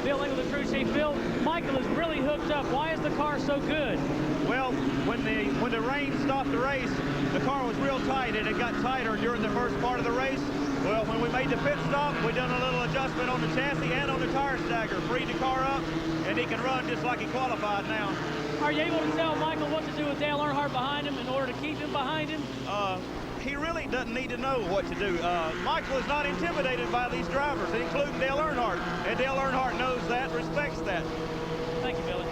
Bill Engel, the crew chief. Bill, Michael is really hooked up. Why is the car so good? Well, when the rain stopped the race, the car was real tight, and it got tighter during the first part of the race. Well, when we made the pit stop, we done a little adjustment on the chassis and on the tire stagger, freed the car up, and he can run just like he qualified now. Are you able to tell Michael what to do with Dale Earnhardt behind him in order to keep him behind him? He really doesn't need to know what to do. Michael is not intimidated by these drivers, including Dale Earnhardt. And Dale Earnhardt knows that, respects that. Thank you, Billy.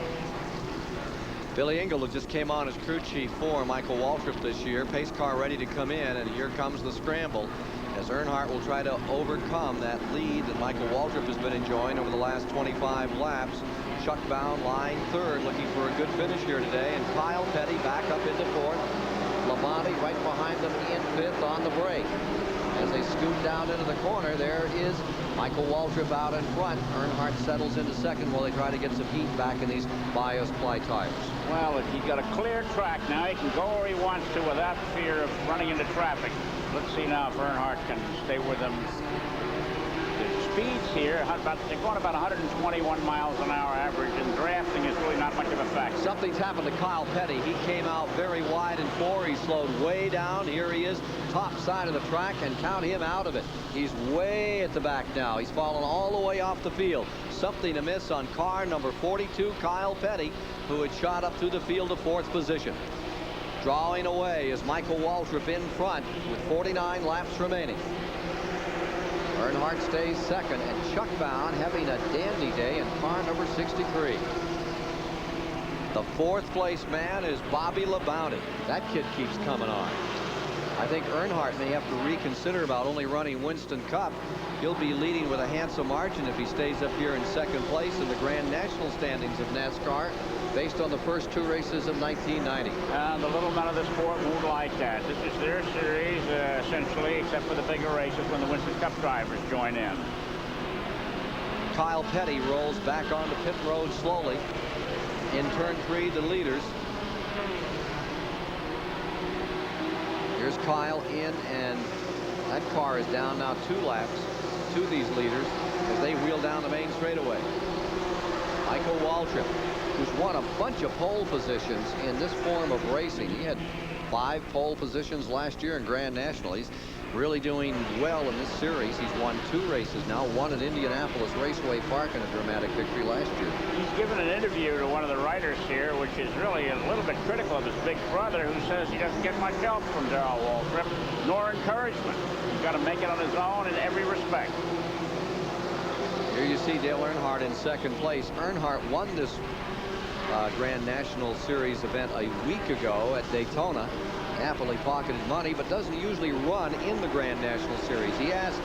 Billy Engel, who just came on as crew chief for Michael Waltrip this year. Pace car ready to come in, and here comes the scramble as Earnhardt will try to overcome that lead that Michael Waltrip has been enjoying over the last 25 laps. Chuck Bound lying 3rd, looking for a good finish here today, and Kyle Petty back up into 4th. Labonte right behind them in 5th on the brake. As they scoot down into the corner, there is Michael Waltrip out in front. Earnhardt settles into 2nd while they try to get some heat back in these Bios Ply tires. Well, if he's got a clear track now, he can go where he wants to without fear of running into traffic. Let's see now if Earnhardt can stay with him. The speeds here, they're going about 121 miles an hour average, and drafting is really not much of a factor. Something's happened to Kyle Petty. He came out very wide in 4. He slowed way down. Here he is, top side of the track, and count him out of it. He's way at the back now. He's fallen all the way off the field. Something amiss on car number 42, Kyle Petty, who had shot up through the field to 4th position. Drawing away is Michael Waltrip in front with 49 laps remaining. Earnhardt stays 2nd, and Chuck Bound having a dandy day in car number 63. The 4th place man is Bobby Labonte. That kid keeps coming on. I think Earnhardt may have to reconsider about only running Winston Cup. He'll be leading with a handsome margin if he stays up here in 2nd place in the Grand National standings of NASCAR, based on the first 2 races of 1990. And the little men of the sport won't like that. This is their series, essentially, except for the bigger races when the Winston Cup drivers join in. Kyle Petty rolls back onto pit road slowly. In turn 3, the leaders. Here's Kyle in, and that car is down now 2 laps to these leaders as they wheel down the main straightaway. Michael Waltrip, who's won a bunch of pole positions in this form of racing. He had 5 pole positions last year in Grand National. He's really doing well in this series. He's won 2 races now, one at Indianapolis Raceway Park and a dramatic victory last year. He's given an interview to one of the writers here, which is really a little bit critical of his big brother, who says he doesn't get much help from Darrell Waltrip, nor encouragement. He's got to make it on his own in every respect. Here you see Dale Earnhardt in second place. Earnhardt won this Grand National Series event a week ago at Daytona. Happily pocketed money, but doesn't usually run in the Grand National Series. We asked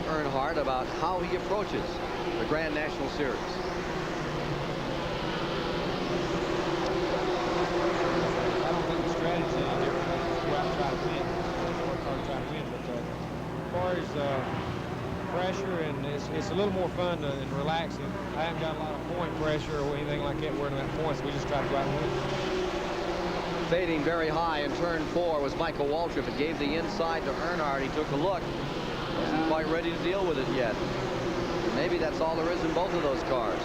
Earnhardt about how he approaches the Grand National Series. I don't think the strategy is any different. Go out and try to win. Work hard to try to win. But as far as pressure, and it's a little more fun and relaxing. I haven't got a lot of point pressure or anything like that. We're at points. We just try to go out and win. Fading very high in turn 4 was Michael Waltrip. It gave the inside to Earnhardt. He took a look. Wasn't quite ready to deal with it yet. Maybe that's all there is in both of those cars.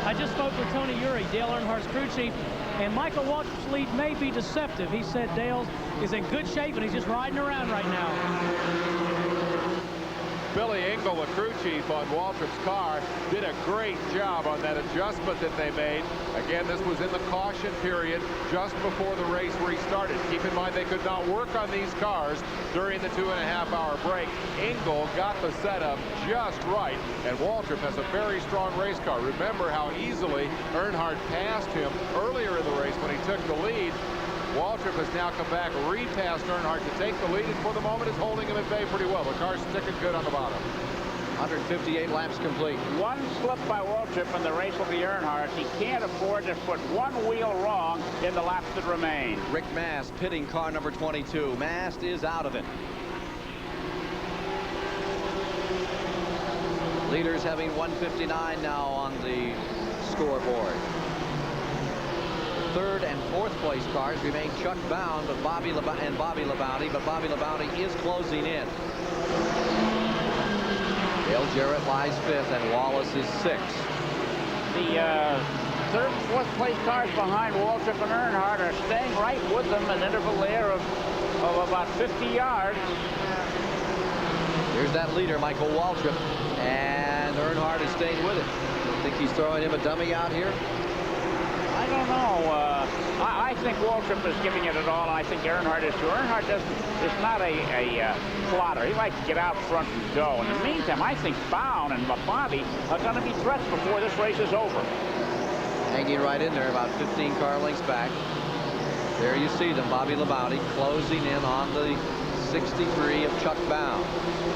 I just spoke with Tony Uri, Dale Earnhardt's crew chief, and Michael Waltrip's lead may be deceptive. He said Dale is in good shape and he's just riding around right now. Billy Engel, the crew chief on Waltrip's car, did a great job on that adjustment that they made. Again, this was in the caution period just before the race restarted. Keep in mind they could not work on these cars during the 2.5-hour break. Engel got the setup just right, and Waltrip has a very strong race car. Remember how easily Earnhardt passed him earlier in the race when he took the lead. Waltrip has now come back, repassed Earnhardt to take the lead, and for the moment is holding him at bay pretty well. The car's sticking good on the bottom. 158 laps complete. One slip by Waltrip and the race will be Earnhardt. He can't afford to put one wheel wrong in the laps that remain. Rick Mast pitting car number 22. Mast is out of it. Leaders having 159 now on the scoreboard. Third and fourth place cars remain Chuck Bound and Bobby Labonte, but Bobby Labonte is closing in. Dale Jarrett lies 5th and Wallace is 6th. The third and fourth place cars behind Waltrip and Earnhardt are staying right with them, an interval there of about 50 yards. Here's that leader, Michael Waltrip, and Earnhardt is staying with it. I think he's throwing him a dummy out here. I don't know. I think Waltrip is giving it all. I think Earnhardt is too. Earnhardt is not a plotter. He likes to get out front and go. In the meantime, I think Bound and Labonte are going to be threats before this race is over. Hanging right in there, about 15 car lengths back. There you see them, Bobby Labonte closing in on the 63 of Chuck Bound.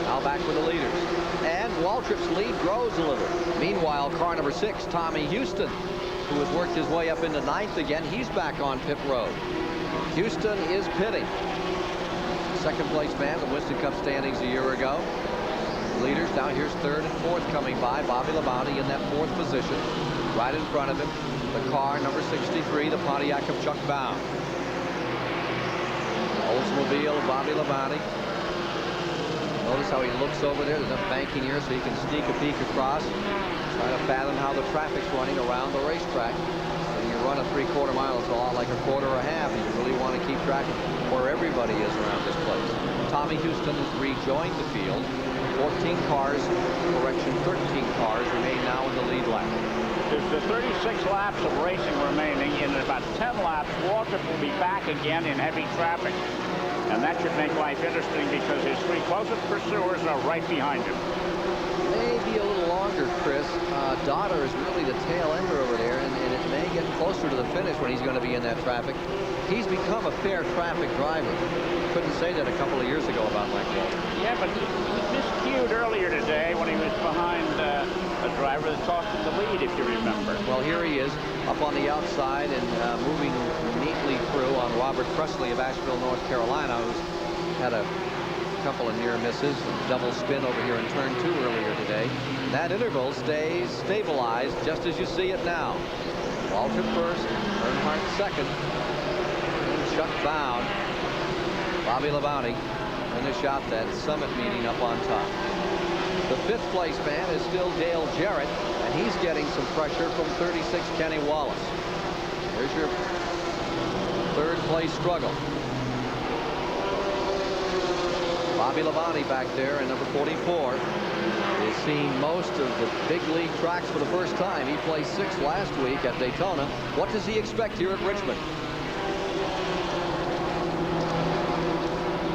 Now back with the leaders. And Waltrip's lead grows a little. Meanwhile, car number 6, Tommy Houston, who has worked his way up into 9th again, he's back on pit road. Houston is pitting. Second place man, the Winston Cup standings a year ago. Leaders, now here's 3rd and 4th coming by. Bobby Labonte in that 4th position. Right in front of him, the car number 63, the Pontiac of Chuck Bound. Oldsmobile of Bobby Labonte. Notice how he looks over there. There's enough banking here so he can sneak a peek across. Trying to fathom how the traffic's running around the racetrack. When you run a 3/4 mile, it's a lot like a quarter or a half. You really want to keep track of where everybody is around this place. Tommy Houston has rejoined the field. 14 cars, correction, 13 cars remain now in the lead lap. There's 36 laps of racing remaining. In about 10 laps, Waltrip will be back again in heavy traffic. And that should make life interesting because his 3 closest pursuers are right behind him. Maybe a little longer, Chris. Daughter is really the tail ender over there, and it may get closer to the finish when he's going to be in that traffic. He's become a fair traffic driver. Couldn't say that a couple of years ago about Mike Waltrip. Yeah, but he miscued earlier today when he was behind a driver that tossed him the lead, if you remember. Well, here he is up on the outside and moving neatly through on Robert Presley of Asheville, North Carolina, who's had a couple of near misses, double spin over here in turn 2 earlier today. That interval stays stabilized just as you see it now. Waltrip first, Earnhardt second, and Chuck Bound. Bobby Labonte finish out that summit meeting up on top. The 5th place man is still Dale Jarrett, and he's getting some pressure from 36 Kenny Wallace. Here's your third-place struggle. Bobby Labonte back there in number 44 is seeing most of the big league tracks for the first time. He placed 6th last week at Daytona. What does he expect here at Richmond?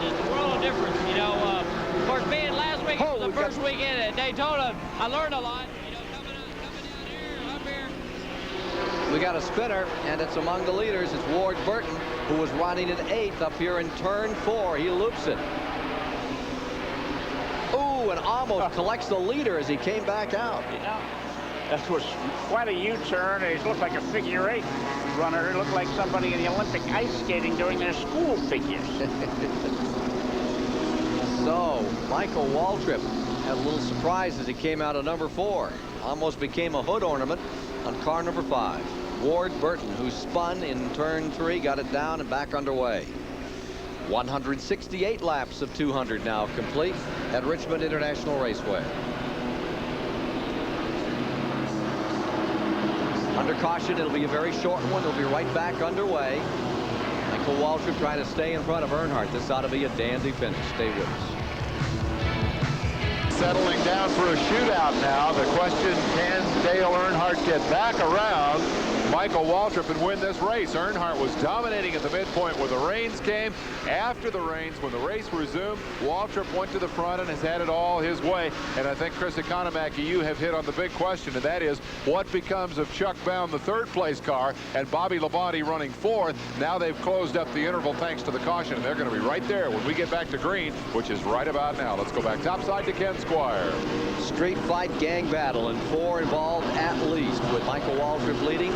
Just a world of difference, you know. Of course, being last week was the first weekend at Daytona, I learned a lot. You know, coming down here, up here. We got a spinner, and it's among the leaders. It's Ward Burton, who was running in 8th up here in turn 4. He loops it. Ooh, and almost collects the leader as he came back out. Yeah. That was quite a U-turn. He looked like a figure-8 runner. He looked like somebody in the Olympic ice skating doing their school figures. So, Michael Waltrip had a little surprise as he came out of number 4. Almost became a hood ornament on car number 5. Ward Burton, who spun in turn 3, got it down and back underway. 168 laps of 200 now complete at Richmond International Raceway. Under caution, it'll be a very short one. It'll be right back underway. Michael Waltrip trying to stay in front of Earnhardt. This ought to be a dandy finish. Stay with us. Settling down for a shootout now. The question, can Dale Earnhardt get back around Michael Waltrip and win this race? Earnhardt was dominating at the midpoint where the rains came. After the rains, when the race resumed, Waltrip went to the front and has had it all his way. And I think, Chris Economaki, you have hit on the big question, and that is what becomes of Chuck Bound, the 3rd place car, and Bobby Labonte running 4th. Now they've closed up the interval thanks to the caution, and they're going to be right there when we get back to green, which is right about now. Let's go back topside to Ken Squire. Street fight gang battle, and 4 involved at least, with Michael Waltrip leading.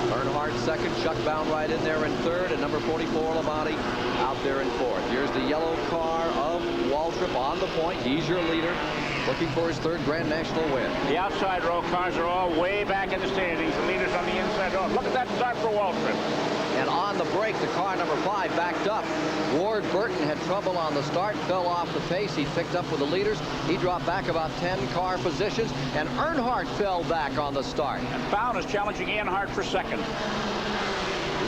Earnhardt 2nd, Chuck Bound right in there in 3rd, and number 44 Labonte out there in 4th. Here's the yellow car of Waltrip on the point. He's your leader, looking for his 3rd Grand National win. The outside row cars are all way back in the standings. The leaders on the inside row. Look at that start for Waltrip. And on the break, the car number 5 backed up. Ward Burton had trouble on the start, fell off the pace. He picked up with the leaders. He dropped back about 10 car positions, and Earnhardt fell back on the start. And Bound is challenging Earnhardt for 2nd.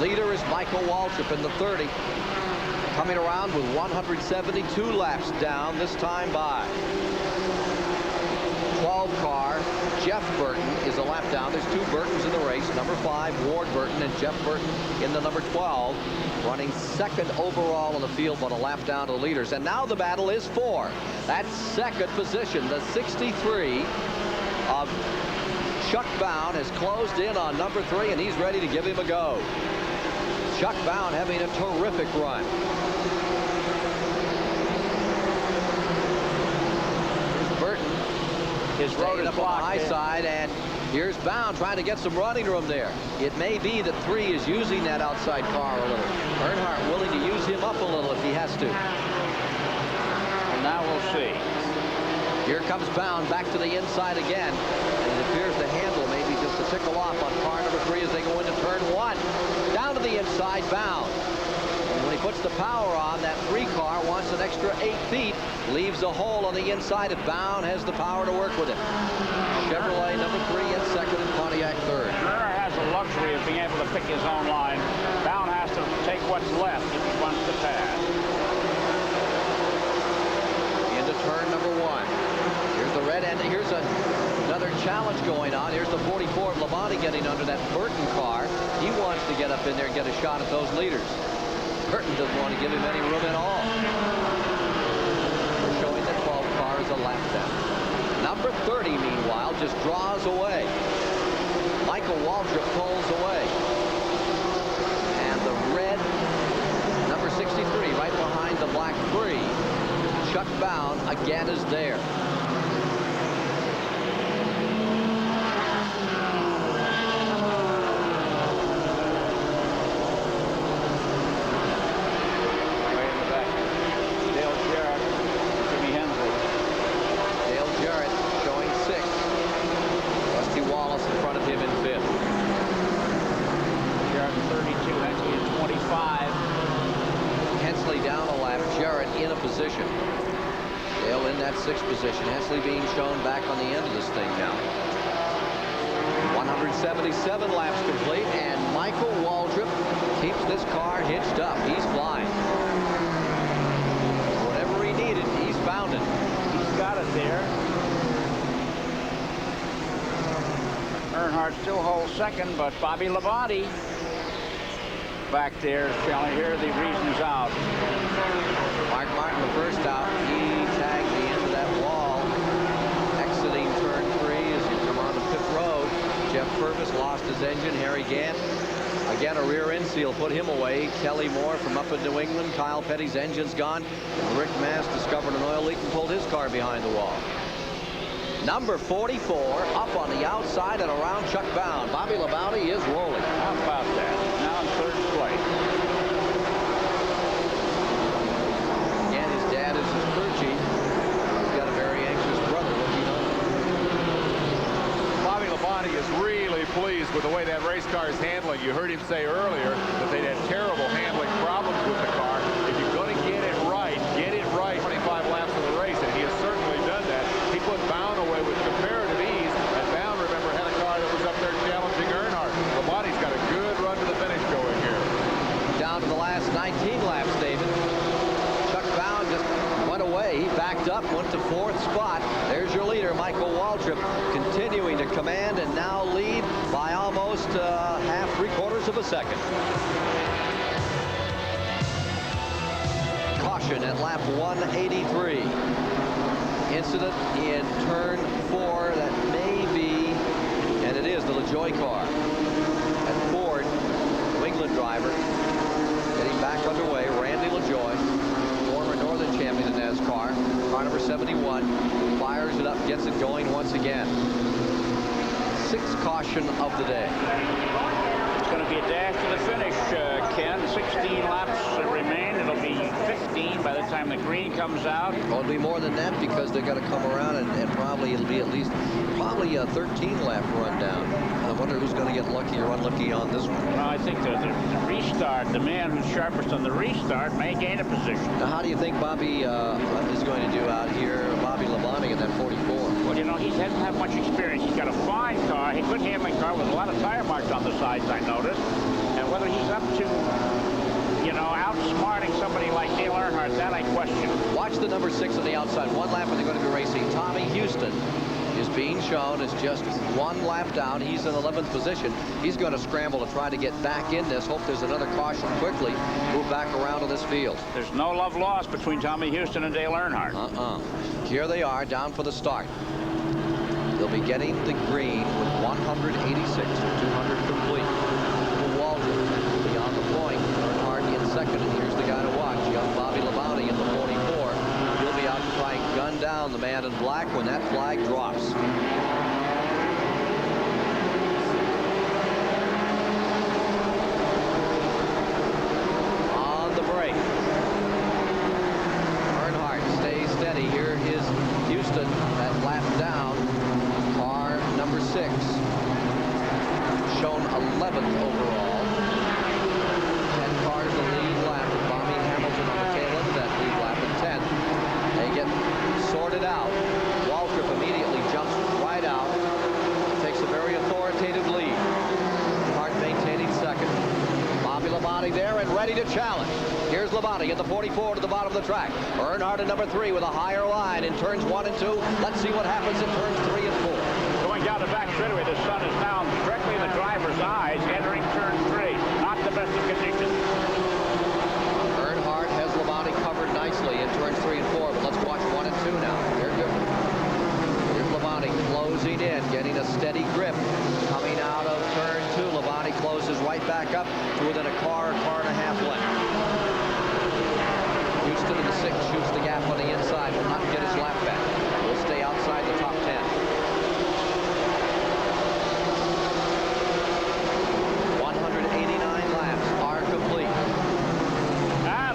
Leader is Michael Waltrip in the 30. Coming around with 172 laps down, this time by 12 car. Jeff Burton is a lap down. There's 2 Burtons in the race. Number 5, Ward Burton, and Jeff Burton in the number 12, running 2nd overall in the field, but a lap down to the leaders. And now the battle is for that 2nd position. The 63 of Chuck Bound has closed in on number 3, and he's ready to give him a go. Chuck Bound having a terrific run. Here's Burton. His road is up on the high side, and here's Bound trying to get some running room there. It may be that 3 is using that outside car a little. Earnhardt willing to use him up a little if he has to. And now we'll see. Here comes Bound back to the inside again, and it appears the handle may be just a tickle off on car number 3 as they go into turn 1. Down to the inside, Bound. And when he puts the power on, that 3 car wants an extra 8 feet, leaves a hole on the inside, and Bound has the power to work with it. Chevrolet number 3 in 2nd, and Pontiac 3rd. Murray has the luxury of being able to pick his own line. Bound has to take what's left if he wants to pass. Into turn number 1. Here's the red end. Here's another challenge going on. Here's the 44 of Labonte getting under that Burton car. He wants to get up in there and get a shot at those leaders. Burton doesn't want to give him any room at all. We're showing the 12 car is a lap down. Number 30, meanwhile, just draws away. Michael Waltrip pulls away. And the red, number 63, right behind the black 3. Chuck Bound again is there. Position. Dale in that 6th position. Hensley being shown back on the end of this thing now. 177 laps complete, and Michael Waltrip keeps this car hitched up. He's flying. Whatever he needed, he's found it. He's got it there. Earnhardt still holds second, but Bobby Labonte back there is telling here the reasons out. Mark Martin, the first out, he tagged the end of that wall, exiting turn 3 as you come on the pit road. Jeff Purvis lost his engine. Harry Gant, again, a rear end seal put him away. Kelly Moore from up in New England. Kyle Petty's engine's gone. And Rick Mast discovered an oil leak and pulled his car behind the wall. Number 44 up on the outside and around Chuck Bound. Bobby Labonte is rolling. How about that? Now in third place. Again, his dad is his crew chief. He's got a very anxious brother looking on. Bobby Labonte is really pleased with the way that race car is handling. You heard him say earlier that they'd had terrible handling problems with the car. If you're going to get it right 25 laps of the race, and he has certainly done that. He put Bound away with comparative ease, and Bound, remember, had a car that was up there challenging Earnhardt. Labonte's got a good run to the finish going here. Down to the last 19 laps, David. Chuck Bound just went away. He backed up, went to 4th spot. There's your leader, Michael Waltrip, continuing to command and now lead by almost three-quarters of a second. Caution at lap 183. Incident in turn 4 that may be, and it is, the LaJoie car. At Ford, New England driver, getting back underway, Randy LaJoie, former Northern champion in NASCAR, car number 71, fires it up, gets it going once again. 6th caution of the day. It's going to be a dash to the finish, Ken. 16 laps remain. It'll be 15 by the time the green comes out. Well, it'll be more than that because they've got to come around and probably it'll be at least probably a 13-lap run down. I wonder who's going to get lucky or unlucky on this one. Well, I think the restart, the man who's sharpest on the restart may gain a position. Now, how do you think Bobby is going to do out here, Bobby Labonte in that 44? Well, you know, he doesn't have much experience. He's got a fine car, a good handling car with a lot of tire marks on the sides, I noticed. And whether he's up to, you know, outsmarting somebody like Dale Earnhardt, that I question. Watch the number 6 on the outside. 1 lap and they're going to be racing. Tommy Houston is being shown as just 1 lap down. He's in 11th position. He's going to scramble to try to get back in this. Hope there's another caution quickly. Move back around to this field. There's no love lost between Tommy Houston and Dale Earnhardt. Here they are down for the start. They'll be getting the green with 186 to 200 complete. Walter beyond the point. Earnhardt in second. And here's the guy to watch. Young Bobby Labonte in the 44. He'll be out to try and gun down the man in black when that flag drops. On the brake. Earnhardt stays steady. Here is Houston, that lap down. Car number 6. Shown 11th overall. 10 cars the lead lap with Bobby Hamilton on the tail end of that lead lap at 10th. They get sorted out. Waltrip immediately jumps right out. Takes a very authoritative lead. Hart maintaining second. Bobby Labonte there and ready to challenge. Here's Labonte in the 44 to the bottom of the track. Earnhardt at number 3 with a higher line in turns 1 and 2. Let's see what happens in turns 3 and 4. Going down the back straightaway, the sun is now directly in the driver's eyes, entering turn 3. Not the best of conditions. Earnhardt has Labonte covered nicely in turns 3 and 4, but let's watch 1 and 2 now. They're different. Here's Labonte closing in, getting a steady grip. Coming out of turn 2, Labonte closes right back up to within a car and a half length. Houston in the 6 shoots the gap on the inside, will not get his lap back. Will stay outside the top 10. 189 laps are complete.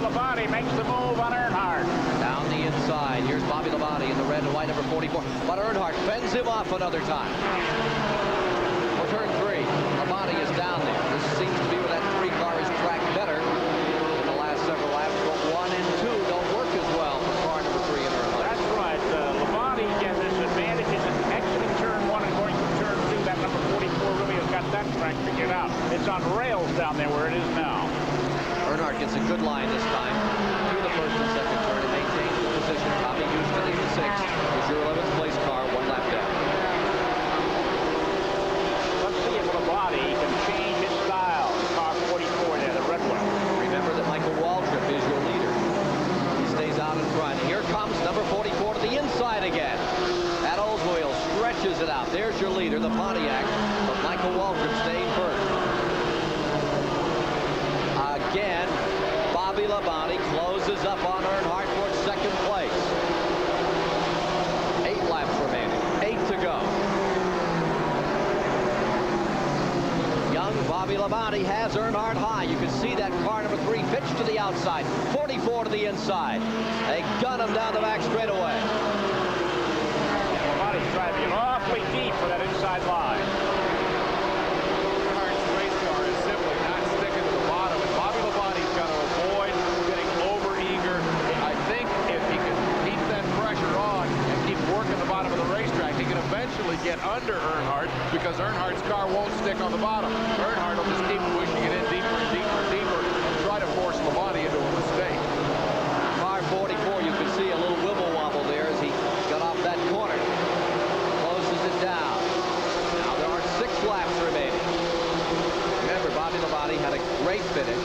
Labonte makes the move on Earnhardt. Down the inside. Here's Bobby Labonte in the red and white number 44. But Earnhardt fends him off another time. For turn 3, Labonte is down there. This seems to be where that 3 car is tracked better in the last several laps. But 1 and 2 don't work as well for car number 3 and Earnhardt. That's right. Labonte gets his advantages in exiting turn 1 and going through turn 2. That number 44 really has got that track figured out. It's on rails down there where it is now. gets a good line this time through the first and second turn and maintains the position. Tommy Houston in the 6th is your 11th place car, 1 lap down. Let's see if Labonte can change his style. Car 44 there, the red one. Remember that Michael Waltrip is your leader. He stays out in front. Here comes number 44 to the inside again. That Oldswell stretches it out. There's your leader, the Pontiac, but Michael Waltrip staying first. Again, Bobby Labonte closes up on Earnhardt for second place. 8 laps remaining. 8 to go. Young Bobby Labonte has Earnhardt high. You can see that car number 3 pitch to the outside. 44 to the inside. They gun him down the back straightaway. Labonte's driving awfully deep for that inside line. Earnhardt's race car is simply not sticking to the bottom, and Bobby Labonte's got to avoid getting over-eager. I think if he can keep that pressure on and keep working the bottom of the racetrack, he can eventually get under Earnhardt because Earnhardt's car won't stick on the bottom. Earnhardt will just keep pushing it in deeper and deeper and deeper and try to force Labonte into a mistake. Car 44, you can see a little wibble wobble there as he got off that corner. Closes it down. Now there are 6 laps remaining. Remember, Bobby Labonte had a great finish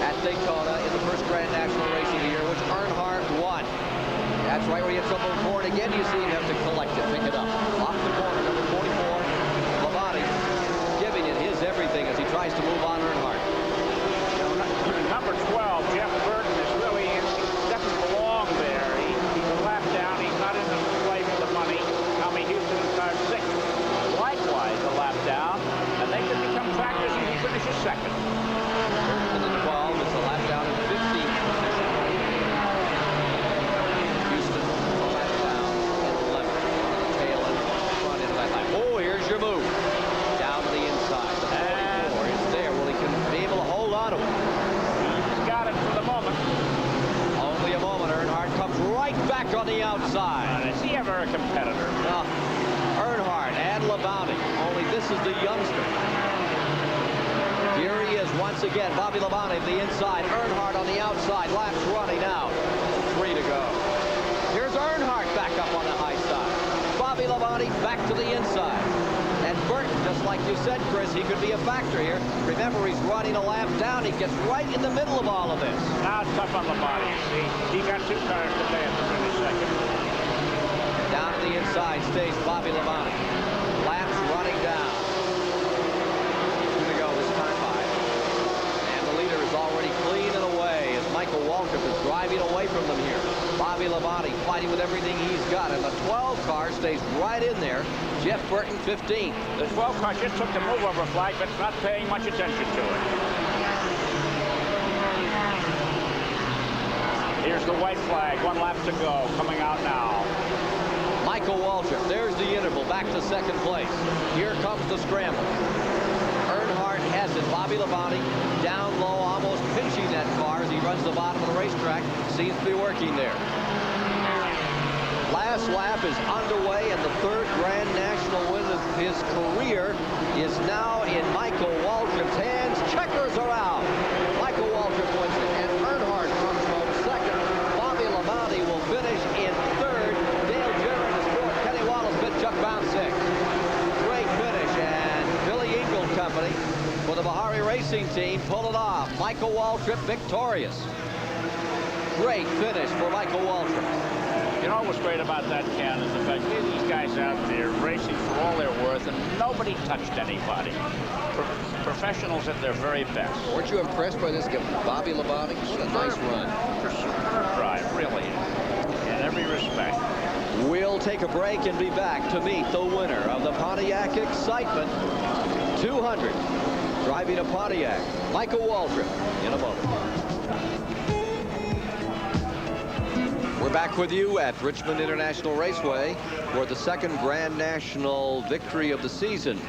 at Daytona in the first Grand National race of the year, which Earnhardt won. That's right where he had trouble before, and again you see him have to collect it, pick it up. Off the corner, number 44, Labonte giving it his everything as he tries to move on Earnhardt. Number 12, Jeff Burton, is really, doesn't belong there. He's a lap down. He's not in the play for the money. Tommy Houston is car 6. Likewise, a lap down, and they could become factors if he finishes second. Burton in the 12 is a lap down in 15th position. Houston a lap down in 11th. Tail end, front into that line. Oh, here's your move. Down to the inside. The 44 is there. Well, he can be able to hold on to it. He's got it for the moment. Only a moment. Earnhardt comes right back on the outside. Is he ever a competitor? No. Earnhardt and Labonte. Only this is the youngster. Here he is once again. Bobby Labonte to the inside. Earnhardt on the outside. Laps running now. 3 to go. Here's Earnhardt back up on the high side. Bobby Labonte back to the inside. And Burton, just like you said, Chris, he could be a factor here. Remember, he's running a lap down. He gets right in the middle of all of this. Now it's tough on Labonte. See, he got 2 cars to finish second. Down to the inside stays Bobby Labonte. Laps running down. 2 to go this time by. And the leader is already clean and away as Michael Waltrip is driving away from them here. Bobby Labonte fighting with everything he's got, and the 12 car stays right in there. Jeff Burton, 15. The 12 car just took the move over flag, but not paying much attention to it. Here's the white flag, 1 lap to go, coming out now. Michael Waltrip, there's the interval, back to second place. Here comes the scramble. Earnhardt has it. Bobby Labonte down low, almost pinching that car as he runs the bottom of the racetrack. Seems to be working there. Last lap is underway, and the 3rd Grand National win of his career is now in Michael Waltrip's hands. Checkers are out. Michael Waltrip wins it, and Earnhardt comes home second. Bobby Labonte will finish in 3rd. Dale Jarrett is 4th. Kenny Wallace, Chuck Bound 6th. Great finish, and Billy Eagle Company for the Bahari Racing Team pull it off. Michael Waltrip victorious. Great finish for Michael Waltrip. You know what's great about that, Ken, is the fact that these guys out there racing for all they're worth, and nobody touched anybody. Professionals at their very best. Weren't you impressed by this Bobby Labonte? What a nice run. Superb drive, really, in every respect. We'll take a break and be back to meet the winner of the Pontiac Excitement 200. Driving a Pontiac, Michael Waltrip, in a moment. We're back with you at Richmond International Raceway, where the 2nd Grand National victory of the season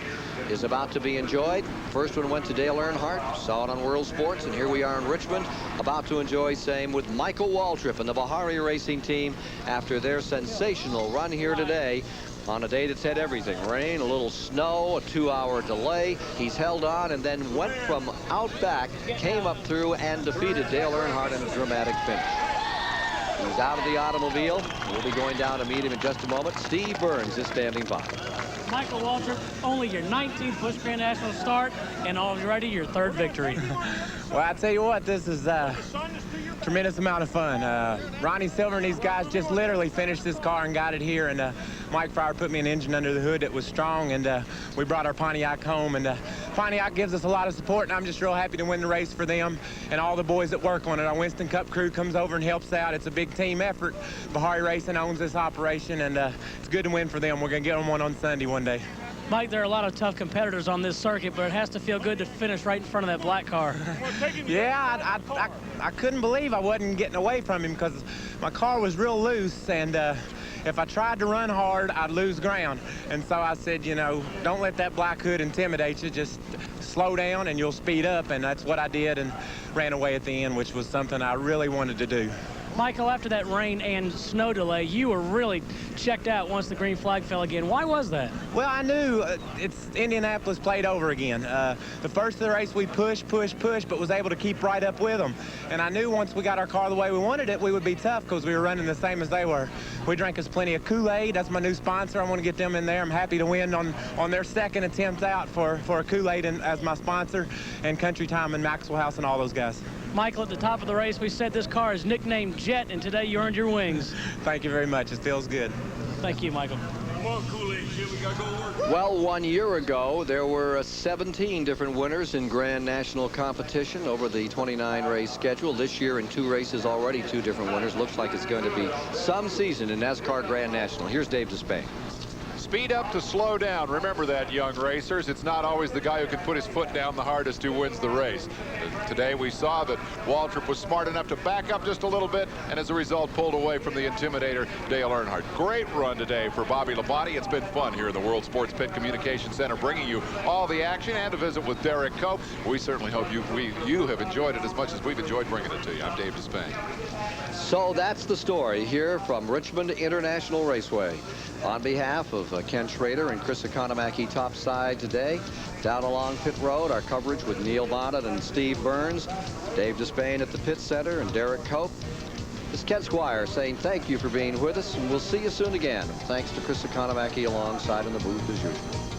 is about to be enjoyed. First one went to Dale Earnhardt, saw it on World Sports, and here we are in Richmond, about to enjoy same with Michael Waltrip and the Bahari Racing Team after their sensational run here today on a day that's had everything. Rain, a little snow, a 2-hour delay. He's held on and then went from out back, came up through and defeated Dale Earnhardt in a dramatic finish. He's out of the automobile. We'll be going down to meet him in just a moment. Steve Burns is standing by. Michael Waltrip, only your 19th Busch Grand National start and already your 3rd victory. Well, I tell you what, this is a tremendous amount of fun. Ronnie Silver and these guys just literally finished this car and got it here, and Mike Fryer put me an engine under the hood that was strong, and we brought our Pontiac home, and Pontiac gives us a lot of support, and I'm just real happy to win the race for them and all the boys that work on it. Our Winston Cup crew comes over and helps out. It's a big team effort. Bahari Racing owns this operation, and it's good to win for them. We're going to get them one on Sunday one day. Mike, there are a lot of tough competitors on this circuit, but it has to feel good to finish right in front of that black car. Yeah, I couldn't believe I wasn't getting away from him because my car was real loose, and if I tried to run hard, I'd lose ground. And so I said, you know, don't let that black hood intimidate you. Just slow down and you'll speed up, and that's what I did and ran away at the end, which was something I really wanted to do. Michael, after that rain and snow delay, you were really checked out once the green flag fell again. Why was that? Well, I knew it's Indianapolis played over again. The first of the race, we pushed, but was able to keep right up with them. And I knew once we got our car the way we wanted it, we would be tough because we were running the same as they were. We drank us plenty of Kool-Aid. That's my new sponsor. I want to get them in there. I'm happy to win on their second attempt out for a Kool-Aid as my sponsor, and Country Time and Maxwell House and all those guys. Michael, at the top of the race, we said this car is nicknamed Jet, and today you earned your wings. Thank you very much. It feels good. Thank you, Michael. Come on, Kool-Aid, shit, we gotta go work. Well, 1 year ago, there were 17 different winners in Grand National competition over the 29-race schedule. This year, in 2 races, already 2 different winners. Looks like it's going to be some season in NASCAR Grand National. Here's Dave Despain. Speed up to slow down. Remember that, young racers. It's not always the guy who can put his foot down the hardest who wins the race. Today we saw that Waltrip was smart enough to back up just a little bit, and as a result pulled away from the intimidator Dale Earnhardt. Great run today for Bobby Labonte. It's been fun here in the World Sports Pit Communication Center, bringing you all the action and a visit with Derek Cope. We certainly hope you have enjoyed it as much as we've enjoyed bringing it to you. I'm Dave Despain. So that's the story here from Richmond International Raceway. On behalf of Ken Schrader and Chris Economaki topside today, down along pit road, our coverage with Neil Bonnet and Steve Burns, Dave Despain at the pit center, and Derek Cope. This is Ken Squire saying thank you for being with us, and we'll see you soon again. Thanks to Chris Economaki alongside in the booth as usual.